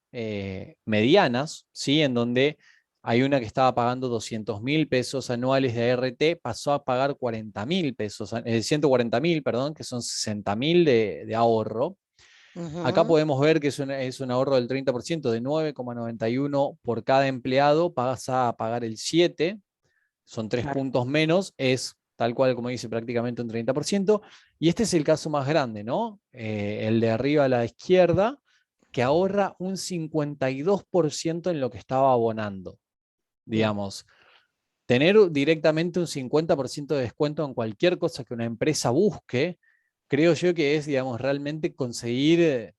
medianas, ¿sí? En donde hay una que estaba pagando 200.000 pesos anuales de ART, pasó a pagar 40.000 pesos, 140.000, perdón, que son 60.000 de ahorro. Acá podemos ver que es un ahorro del 30%, de 9,91 por cada empleado, pasa a pagar el 7, son 3 puntos menos, es tal cual como dice prácticamente un 30%, y este es el caso más grande, ¿no? El de arriba a la izquierda, que ahorra un 52% en lo que estaba abonando. Digamos, tener directamente un 50% de descuento en cualquier cosa que una empresa busque, creo yo que es, digamos, realmente conseguir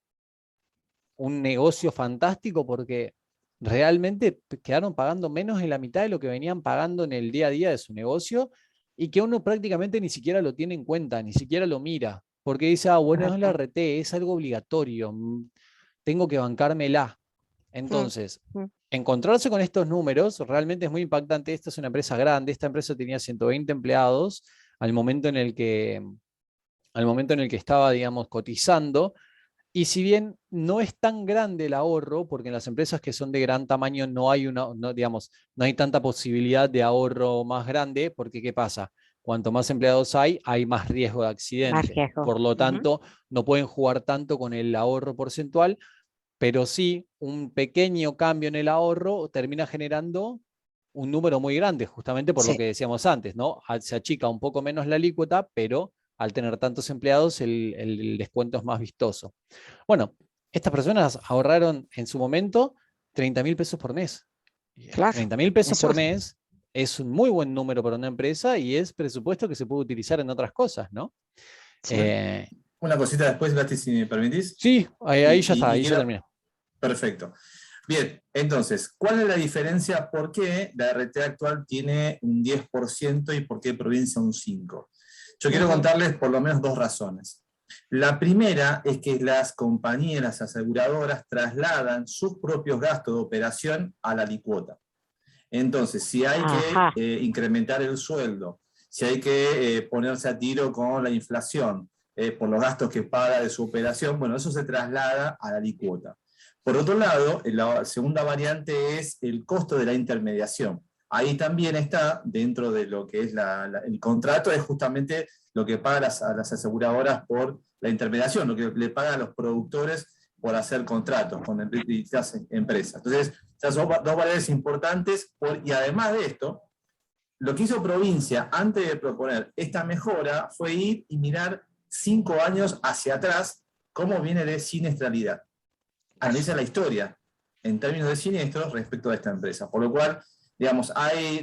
un negocio fantástico porque realmente quedaron pagando menos de la mitad de lo que venían pagando en el día a día de su negocio y que uno prácticamente ni siquiera lo tiene en cuenta, ni siquiera lo mira, porque dice, bueno, es la RT, es algo obligatorio, tengo que bancármela. Entonces, encontrarse con estos números realmente es muy impactante. Esta es una empresa grande, esta empresa tenía 120 empleados al momento en el que estaba, digamos, cotizando. Y si bien no es tan grande el ahorro, porque en las empresas que son de gran tamaño no hay digamos, no hay tanta posibilidad de ahorro más grande, porque ¿qué pasa? Cuanto más empleados hay más riesgo de Más accidente. riesgo. Por lo Ujú. tanto, no pueden jugar tanto con el ahorro porcentual, pero sí un pequeño cambio en el ahorro termina generando un número muy grande, justamente por lo Sí, que decíamos antes, ¿no? Se achica un poco menos la alícuota, pero al tener tantos empleados el descuento es más vistoso. Bueno, estas personas ahorraron en su momento 30.000 pesos por mes. claro. 30.000 pesos Eso, por mes es un muy buen número para una empresa y es presupuesto que se puede utilizar en otras cosas, ¿no? sí. Eh, Una cosita después, Gasti, si me permitís. sí, ahí ya está, Y ahí ya quiero, terminé. perfecto. Bien, entonces, ¿cuál es la diferencia? ¿Por qué la RT actual tiene un 10% y por qué provincia un 5%? Yo quiero Ujú. contarles por lo menos dos razones. La primera es que las compañías, las aseguradoras, trasladan sus propios gastos de operación a la alicuota. Entonces, si hay que Ajá, incrementar el sueldo, si hay que ponerse a tiro con la inflación, por los gastos que paga de su operación, bueno, eso se traslada a la alicuota. Por otro lado, la segunda variante es el costo de la intermediación. Ahí también está, dentro de lo que es el contrato, es justamente lo que pagan a las aseguradoras por la intermediación, lo que le pagan a los productores por hacer contratos con distintas empresas. Entonces, esas son dos variables importantes, y además de esto, lo que hizo Provincia antes de proponer esta mejora fue ir y mirar 5 años hacia atrás cómo viene de siniestralidad. Analiza la historia en términos de siniestros respecto a esta empresa. Por lo cual, digamos,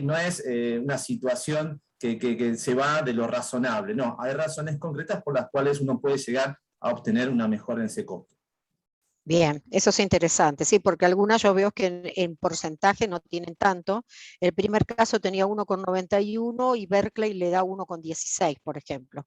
no es una situación que se va de lo razonable. No, hay razones concretas por las cuales uno puede llegar a obtener una mejora en ese costo. bien, eso es interesante, sí, porque algunas yo veo que en porcentaje no tienen tanto. El primer caso tenía 1,91 y Berkeley le da 1,16, por ejemplo.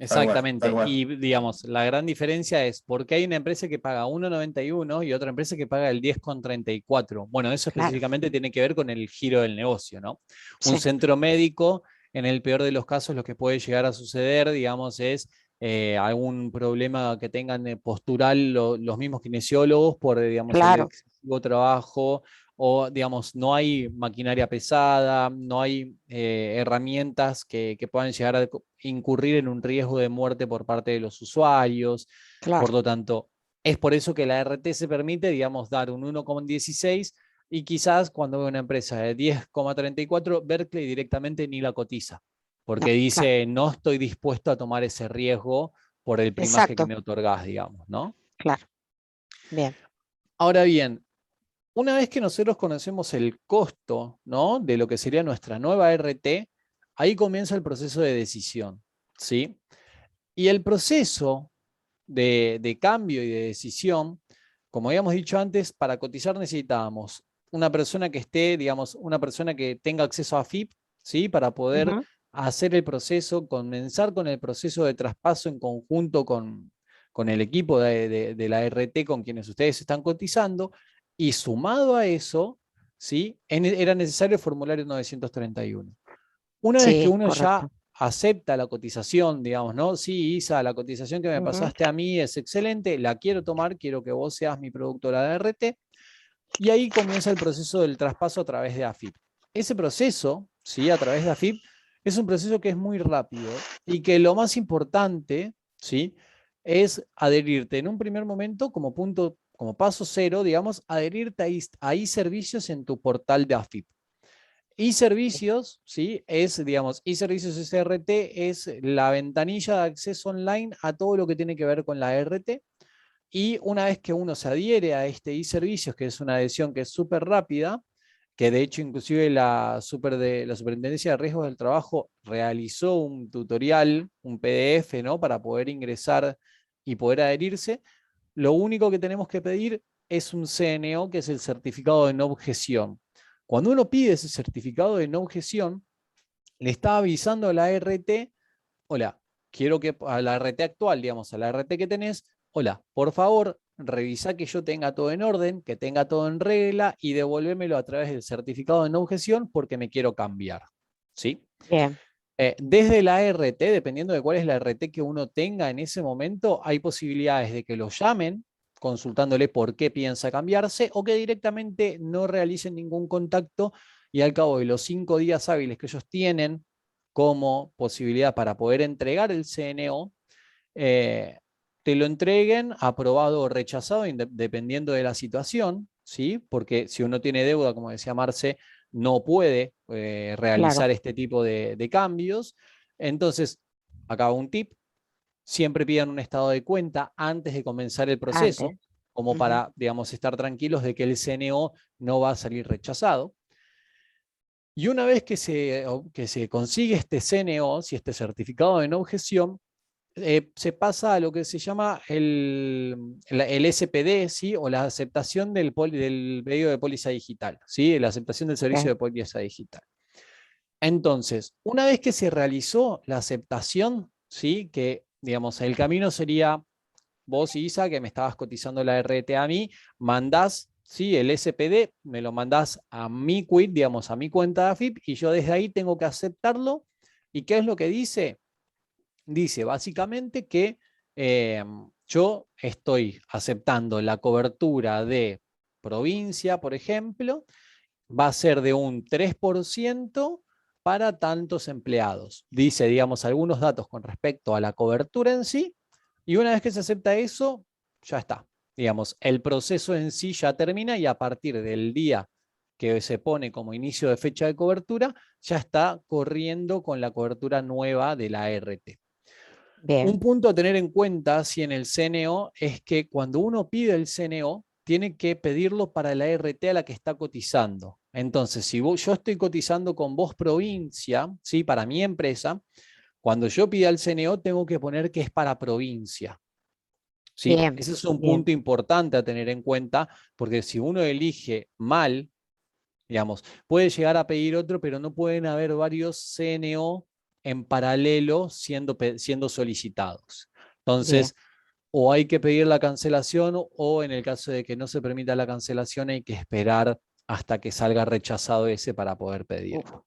Tal cual, tal Exactamente. cual. Y digamos, la gran diferencia es porque hay una empresa que paga 1,91 y otra empresa que paga el 10,34. Bueno, eso Claro, específicamente tiene que ver con el giro del negocio, ¿no? Un sí, centro médico, en el peor de los casos, lo que puede llegar a suceder, digamos, es algún problema que tengan postural los mismos kinesiólogos por, digamos, el claro, excesivo trabajo o, digamos, no hay maquinaria pesada, no hay herramientas que puedan llegar a incurrir en un riesgo de muerte por parte de los usuarios. Por claro. lo tanto, es por eso que la RT se permite, digamos, dar un 1,16 y quizás cuando ve una empresa de 10,34, Berkeley directamente ni la cotiza, No, porque claro, dice, no estoy dispuesto a tomar ese riesgo por el primaje que exacto, me otorgás, digamos, ¿no? claro. Bien, Ahora bien, una vez que nosotros conocemos el costo, ¿no?, de lo que sería nuestra nueva RT, ahí comienza el proceso de decisión, ¿sí? Y el proceso de cambio y de decisión, como habíamos dicho antes, para cotizar necesitábamos una persona que esté, digamos, una persona que tenga acceso a FIP, ¿sí?, para poder ujú, hacer el proceso, comenzar con el proceso de traspaso en conjunto con el equipo de la RT con quienes ustedes están cotizando, y sumado a eso, ¿sí?, era necesario el formulario 931. Una vez que sí, uno ya correcto. acepta la cotización, digamos, ¿no? Sí, Isa, la cotización que me Ujú, pasaste a mí es excelente, la quiero tomar, quiero que vos seas mi productora de RT, y ahí comienza el proceso del traspaso a través de AFIP. Ese proceso, ¿sí?, a través de AFIP, es un proceso que es muy rápido y que lo más importante, ¿sí?, es adherirte en un primer momento como punto, como paso cero, digamos, adherirte a iServicios en tu portal de AFIP. iServicios, ¿sí?, es, digamos, iServicios SRT es la ventanilla de acceso online a todo lo que tiene que ver con la RT. Y una vez que uno se adhiere a este iServicios, que es una adhesión que es súper rápida, que de hecho inclusive la Superintendencia de Riesgos del Trabajo realizó un tutorial, un PDF, ¿no?, para poder ingresar y poder adherirse, lo único que tenemos que pedir es un CNO, que es el certificado de no objeción. Cuando uno pide ese certificado de no objeción, le está avisando a la RT, hola, quiero que a la RT actual, digamos, a la RT que tenés, hola, por favor, revisá que yo tenga todo en orden, que tenga todo en regla y devolvémelo a través del certificado de no objeción porque me quiero cambiar. ¿Sí? Bien. Desde la ART, dependiendo de cuál es la ART que uno tenga en ese momento, hay posibilidades de que lo llamen consultándole por qué piensa cambiarse o que directamente no realicen ningún contacto y al cabo de los 5 días hábiles que ellos tienen como posibilidad para poder entregar el CNO, te lo entreguen aprobado o rechazado dependiendo de la situación, ¿sí? Porque si uno tiene deuda, como decía Marce, no puede realizar este tipo de cambios. Entonces, acá un tip, siempre pidan un estado de cuenta antes de comenzar el proceso, como para, digamos, estar tranquilos de que el CNO no va a salir rechazado. Y una vez que se consigue este CNO, si este certificado de no objeción, se pasa a lo que se llama el SPD, ¿sí? O la aceptación del pedido de póliza digital, ¿sí? La aceptación del servicio de póliza digital. Entonces, una vez que se realizó la aceptación, ¿sí? Que, digamos, el camino sería vos, Isa, que me estabas cotizando la RT a mí, mandás, ¿sí? El SPD, me lo mandás a mi quit, digamos, a mi cuenta de AFIP, y yo desde ahí tengo que aceptarlo. ¿Y qué es lo que dice? Dice básicamente que yo estoy aceptando la cobertura de provincia, por ejemplo, va a ser de un 3% para tantos empleados. Dice, digamos, algunos datos con respecto a la cobertura en sí, y una vez que se acepta eso, ya está. Digamos, el proceso en sí ya termina y a partir del día que se pone como inicio de fecha de cobertura, ya está corriendo con la cobertura nueva de la ART. Bien. Un punto a tener en cuenta si en el CNO es que cuando uno pide el CNO, tiene que pedirlo para la ART a la que está cotizando. Entonces, si yo estoy cotizando con vos provincia, ¿sí? Para mi empresa, cuando yo pida el CNO tengo que poner que es para provincia. ¿Sí? Bien, Ese es un bien. punto importante a tener en cuenta, porque si uno elige mal, digamos, puede llegar a pedir otro, pero no pueden haber varios CNO en paralelo siendo solicitados. Entonces, o hay que pedir la cancelación o en el caso de que no se permita la cancelación hay que esperar hasta que salga rechazado ese para poder pedirlo.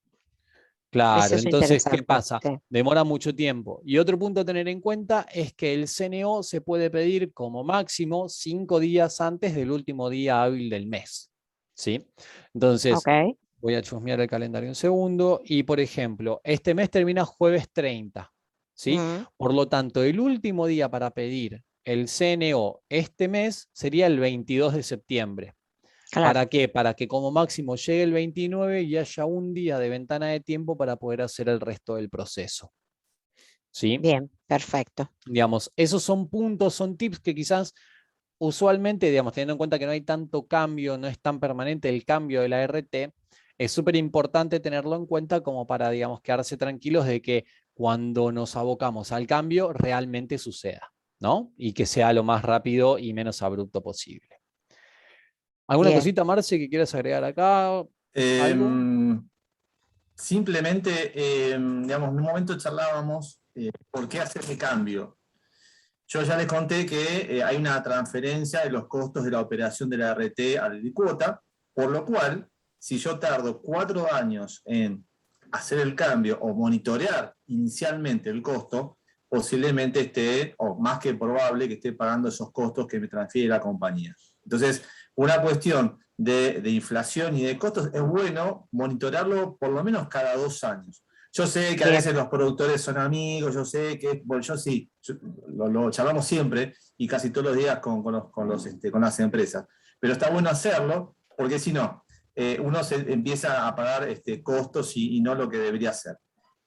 Claro, Eso es entonces, ¿qué interesante. pasa? Sí. Demora mucho tiempo. Y otro punto a tener en cuenta es que el CNO se puede pedir como máximo 5 días antes del último día hábil del mes. ¿Sí? Entonces, Ok. voy a chusmear el calendario un segundo. Y, por ejemplo, este mes termina jueves 30. ¿Sí? Por lo tanto, el último día para pedir el CNO este mes sería el 22 de septiembre. Claro. ¿Para qué? Para que como máximo llegue el 29 y haya un día de ventana de tiempo para poder hacer el resto del proceso. ¿Sí? Bien, perfecto. Digamos, esos son puntos, son tips que quizás usualmente, digamos, teniendo en cuenta que no hay tanto cambio, no es tan permanente el cambio de la RT, es súper importante tenerlo en cuenta como para, digamos, quedarse tranquilos de que cuando nos abocamos al cambio realmente suceda, ¿no? Y que sea lo más rápido y menos abrupto posible. ¿Alguna Bien. cosita, Marce, que quieras agregar acá? ¿Algo? Simplemente, digamos, en un momento charlábamos por qué hacer el cambio. Yo ya les conté que hay una transferencia de los costos de la operación de la RT a la cuota, por lo cual, si yo tardo 4 años en hacer el cambio o monitorear inicialmente el costo, posiblemente esté, o más que probable, que esté pagando esos costos que me transfiere la compañía. Entonces, una cuestión de inflación y de costos es bueno monitorearlo por lo menos cada 2 años. Yo sé que a veces los productores son amigos, yo sé que, bueno, yo sí, lo charlamos siempre y casi todos los días con las empresas, pero está bueno hacerlo porque si no, uno se empieza a pagar costos y no lo que debería hacer.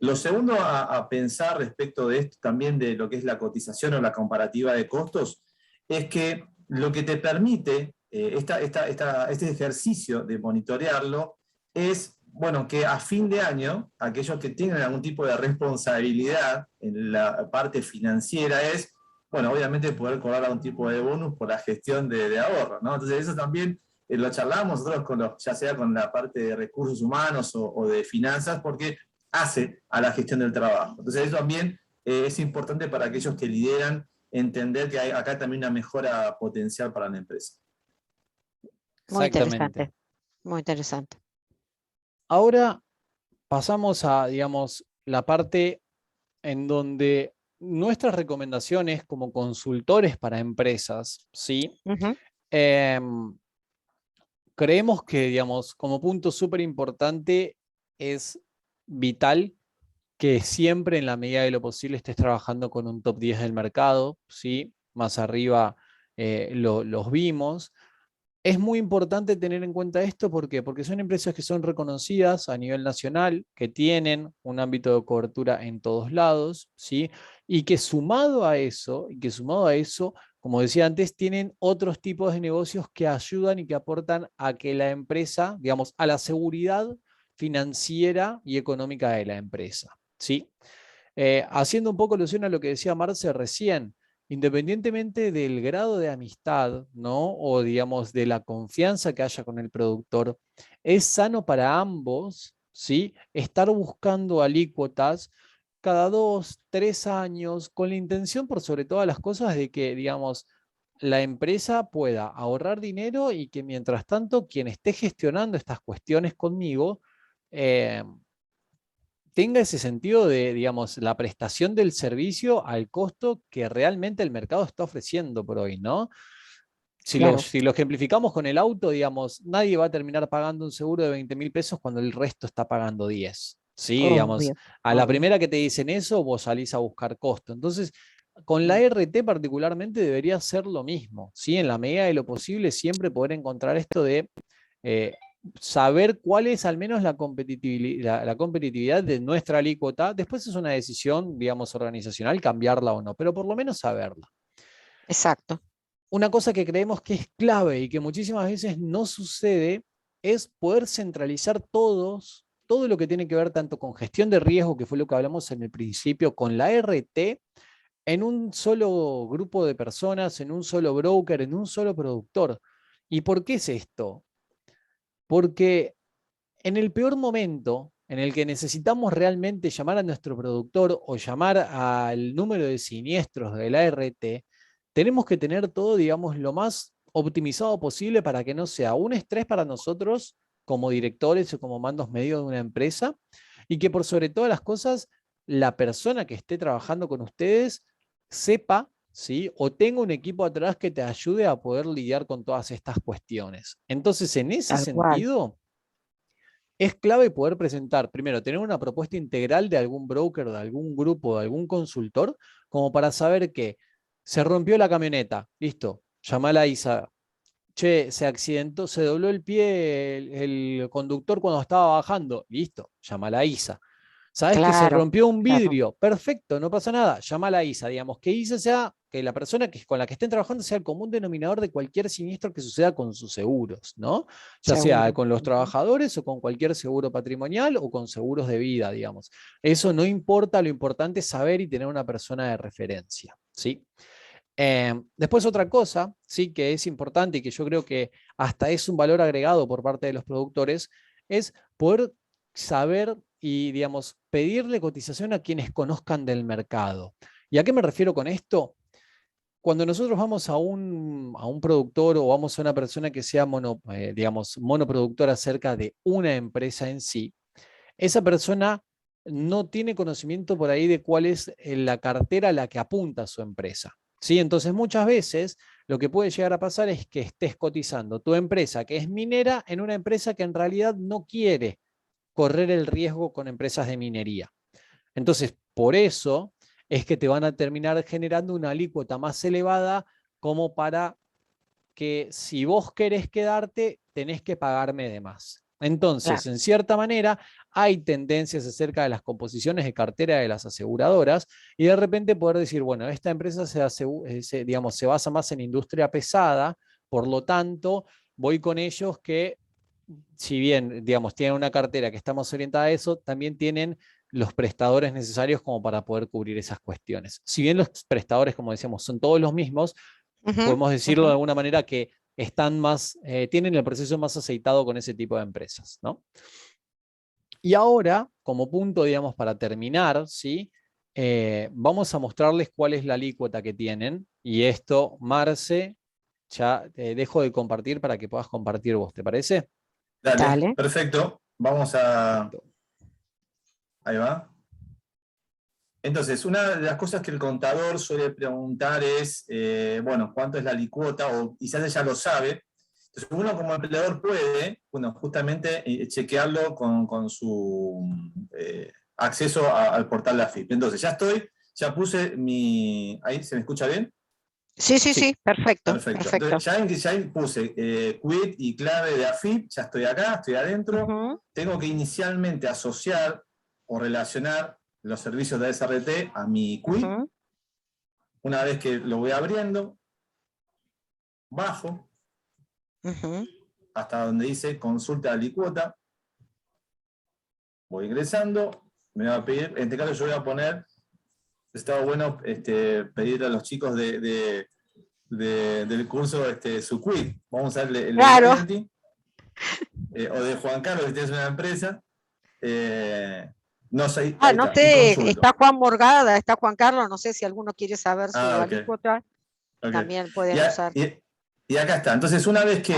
Lo segundo a pensar respecto de esto también de lo que es la cotización o la comparativa de costos es que lo que te permite este ejercicio de monitorearlo es, bueno, que a fin de año, aquellos que tengan algún tipo de responsabilidad en la parte financiera es, bueno, obviamente poder cobrar algún tipo de bonus por la gestión de ahorro, ¿no? Entonces eso también lo charlamos nosotros ya sea con la parte de recursos humanos o de finanzas, porque hace a la gestión del trabajo. Entonces eso también es importante para aquellos que lideran entender que hay acá también una mejora potencial para la empresa. Muy Exactamente. interesante, muy interesante. Ahora pasamos a, digamos, la parte en donde nuestras recomendaciones como consultores para empresas, ¿sí? Ujú. Creemos que, digamos, como punto súper importante es vital que siempre en la medida de lo posible estés trabajando con un top 10 del mercado, ¿sí? Más arriba los vimos. Es muy importante tener en cuenta esto, ¿por qué? Porque son empresas que son reconocidas a nivel nacional, que tienen un ámbito de cobertura en todos lados, ¿sí? Y que sumado a eso, como decía antes, tienen otros tipos de negocios que ayudan y que aportan a que la empresa, digamos, a la seguridad financiera y económica de la empresa, ¿sí? Haciendo un poco alusión a lo que decía Marce recién, independientemente del grado de amistad, ¿no? O digamos de la confianza que haya con el productor, es sano para ambos, ¿sí? Estar buscando alícuotas cada 2, 3 años, con la intención, por sobre todas las cosas, de que, digamos, la empresa pueda ahorrar dinero y que mientras tanto quien esté gestionando estas cuestiones conmigo eh, tenga ese sentido de, digamos, la prestación del servicio al costo que realmente el mercado está ofreciendo por hoy, ¿no? Claro, Si lo ejemplificamos con el auto, digamos, nadie va a terminar pagando un seguro de 20.000 pesos cuando el resto está pagando 10. Sí, digamos, obvio, a la obvio. primera que te dicen eso, vos salís a buscar costo. Entonces, con la Mm. RT particularmente debería ser lo mismo, ¿sí? En la medida de lo posible siempre poder encontrar esto de eh, saber cuál es al menos la competitividad de nuestra alícuota. Después es una decisión, digamos, organizacional, cambiarla o no, pero por lo menos saberla. Exacto. Una cosa que creemos que es clave y que muchísimas veces no sucede es poder centralizar todo lo que tiene que ver tanto con gestión de riesgo, que fue lo que hablamos en el principio, con la RT, en un solo grupo de personas, en un solo broker, en un solo productor. ¿Y por qué es esto? Porque en el peor momento en el que necesitamos realmente llamar a nuestro productor o llamar al número de siniestros de la RT, tenemos que tener todo, digamos, lo más optimizado posible para que no sea un estrés para nosotros como directores o como mandos medios de una empresa y que por sobre todas las cosas la persona que esté trabajando con ustedes sepa, ¿sí? O tenga un equipo atrás que te ayude a poder lidiar con todas estas cuestiones. Entonces, en ese Tal cual. sentido, es clave poder presentar, primero, tener una propuesta integral de algún broker, de algún grupo, de algún consultor, como para saber que se rompió la camioneta, listo, llama a la ISA, che, se accidentó, se dobló el pie el conductor cuando estaba bajando, listo, llama a la ISA. ¿Sabes que se Claro, rompió un claro. vidrio? Perfecto, no pasa nada. Llama a la ISA, digamos, que ISA sea, que la persona con la que estén trabajando sea el común denominador de cualquier siniestro que suceda con sus seguros, ¿no? Ya sea Seguro. con los Ujú. trabajadores o con cualquier seguro patrimonial o con seguros de vida, digamos. Eso no importa, lo importante es saber y tener una persona de referencia, ¿sí? Después otra cosa, sí, que es importante y que yo creo que hasta es un valor agregado por parte de los productores, es poder saber y, digamos, pedirle cotización a quienes conozcan del mercado. ¿Y a qué me refiero con esto? Cuando nosotros vamos a un productor o vamos a una persona que sea digamos, monoproductora acerca de una empresa en sí, esa persona no tiene conocimiento por ahí de cuál es la cartera a la que apunta su empresa. ¿Sí? Entonces, muchas veces lo que puede llegar a pasar es que estés cotizando tu empresa, que es minera, en una empresa que en realidad no quiere correr el riesgo con empresas de minería. Entonces, por eso es que te van a terminar generando una alícuota más elevada como para que si vos querés quedarte, tenés que pagarme de más. Entonces, Claro. en cierta manera, hay tendencias acerca de las composiciones de cartera de las aseguradoras y de repente poder decir, bueno, esta empresa digamos, se basa más en industria pesada, por lo tanto, voy con ellos que, si bien, digamos, tienen una cartera que está más orientada a eso, también tienen los prestadores necesarios como para poder cubrir esas cuestiones. Si bien los prestadores, como decíamos, son todos los mismos, Ujú, podemos decirlo de ujú. alguna manera que están más, tienen el proceso más aceitado con ese tipo de empresas, ¿no? Y ahora, como punto, digamos, para terminar, ¿sí? Vamos a mostrarles cuál es la alícuota que tienen. Y esto, Marce, ya te dejo de compartir para que puedas compartir vos, ¿te parece? Dale. Perfecto. Vamos a... Perfecto. Ahí va. Entonces, una de las cosas que el contador suele preguntar es, bueno, ¿cuánto es la alícuota? O quizás ella lo sabe. Entonces, uno como empleador puede, bueno, justamente chequearlo con su acceso al portal de AFIP. Entonces, ya puse mi... ¿Ahí se me escucha bien? Sí, perfecto. Perfecto. Entonces, ya puse quit y clave de AFIP, ya estoy acá, estoy adentro. Tengo que inicialmente asociar o relacionar los servicios de SRT a mi quit. Una vez que lo voy abriendo, bajo hasta donde dice consulta alícuota. Voy ingresando, me va a pedir, en este caso yo voy a poner, estaba bueno pedirle a los chicos del curso su quit. Vamos a darle el claro. O de Juan Carlos, que tienes una empresa. No sé, no sé, está Juan Morgada, está Juan Carlos, no sé si alguno quiere saber su alícuota, también pueden usar. Y acá está. Entonces, una vez que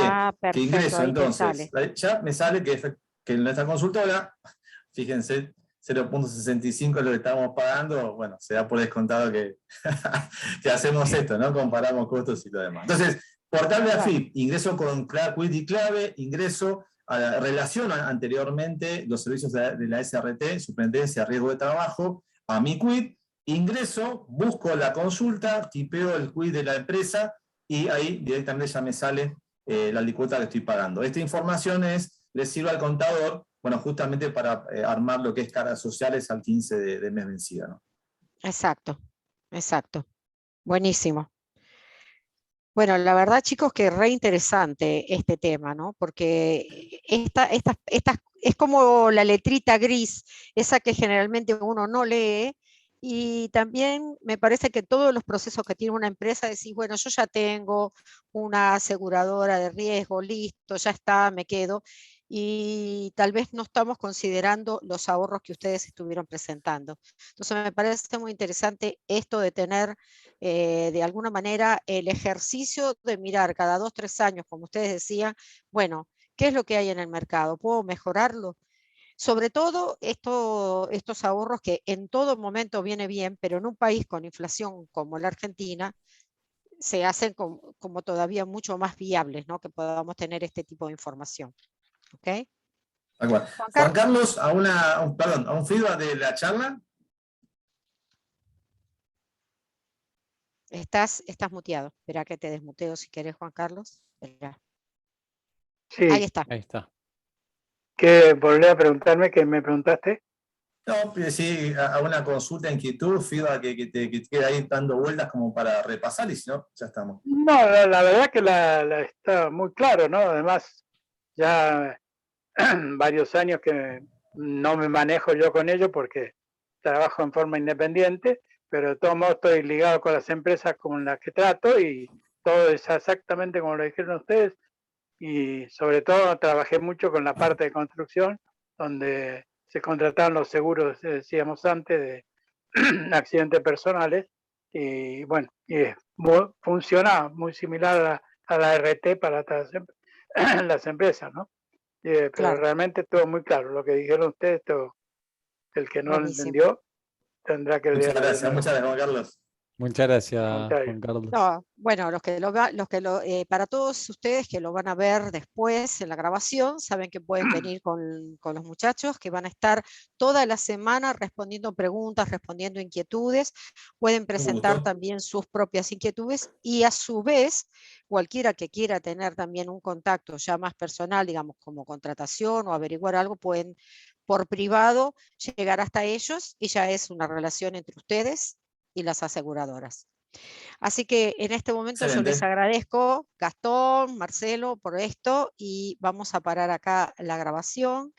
ingreso, entonces, ya me sale que en nuestra consultora, fíjense, 0.65 es lo que estamos pagando, bueno, se da por descontado que hacemos esto, ¿no? Comparamos costos y lo demás. Entonces, portal de AFIP, ingreso con quit y clave, ingreso relaciono anteriormente los servicios de la SRT, Superintendencia de Riesgo de Trabajo, a mi quit, ingreso, busco la consulta, tipeo el quit de la empresa y ahí directamente ya me sale la alícuota que estoy pagando. Esta información le sirve al contador, bueno, justamente para armar lo que es caras sociales al 15 de mes vencida, ¿no? Exacto. Buenísimo. Bueno, la verdad, chicos, que re interesante este tema, ¿no? Porque esta es como la letrita gris, esa que generalmente uno no lee, y también me parece que todos los procesos que tiene una empresa, decís, bueno, yo ya tengo una aseguradora de riesgo, listo, ya está, me quedo, y tal vez no estamos considerando los ahorros que ustedes estuvieron presentando. Entonces me parece muy interesante esto de tener de alguna manera el ejercicio de mirar cada 2, 3 años, como ustedes decían, bueno, ¿qué es lo que hay en el mercado? ¿Puedo mejorarlo? Sobre todo estos ahorros que en todo momento viene bien, pero en un país con inflación como la Argentina, se hacen como todavía mucho más viables, ¿no? Que podamos tener este tipo de información. ¿Ok? Juan Carlos, a un feedback de la charla. Estás muteado. Espera que te desmuteo si querés, Juan Carlos. Espera. Sí. Ahí está. ¿Qué volver a preguntarme? ¿Qué me preguntaste? No, sí, a una consulta, inquietud, feedback que te queda ahí dando vueltas como para repasar y si no, ya estamos. No, la verdad que la está muy claro, ¿no? Además, ya varios años que no me manejo yo con ello porque trabajo en forma independiente, pero de todos modos estoy ligado con las empresas con las que trato y todo es exactamente como lo dijeron ustedes, y sobre todo trabajé mucho con la parte de construcción, donde se contrataban los seguros, decíamos antes, de accidentes personales, y bueno, funciona muy similar a la RT para las empresas, ¿no? Pero claro, realmente todo muy claro, lo que dijeron ustedes, todo, el que no lo entendió tendrá que leer. Muchas gracias, Juan Carlos. Muchas gracias, Juan Carlos. No, bueno, para todos ustedes que lo van a ver después en la grabación, saben que pueden venir con los muchachos que van a estar toda la semana respondiendo preguntas, respondiendo inquietudes, pueden presentar también sus propias inquietudes y a su vez, cualquiera que quiera tener también un contacto ya más personal, digamos, como contratación o averiguar algo, pueden por privado llegar hasta ellos y ya es una relación entre ustedes y las aseguradoras. Así que en este momento yo les agradezco, Gastón, Marcelo, por esto y vamos a parar acá la grabación.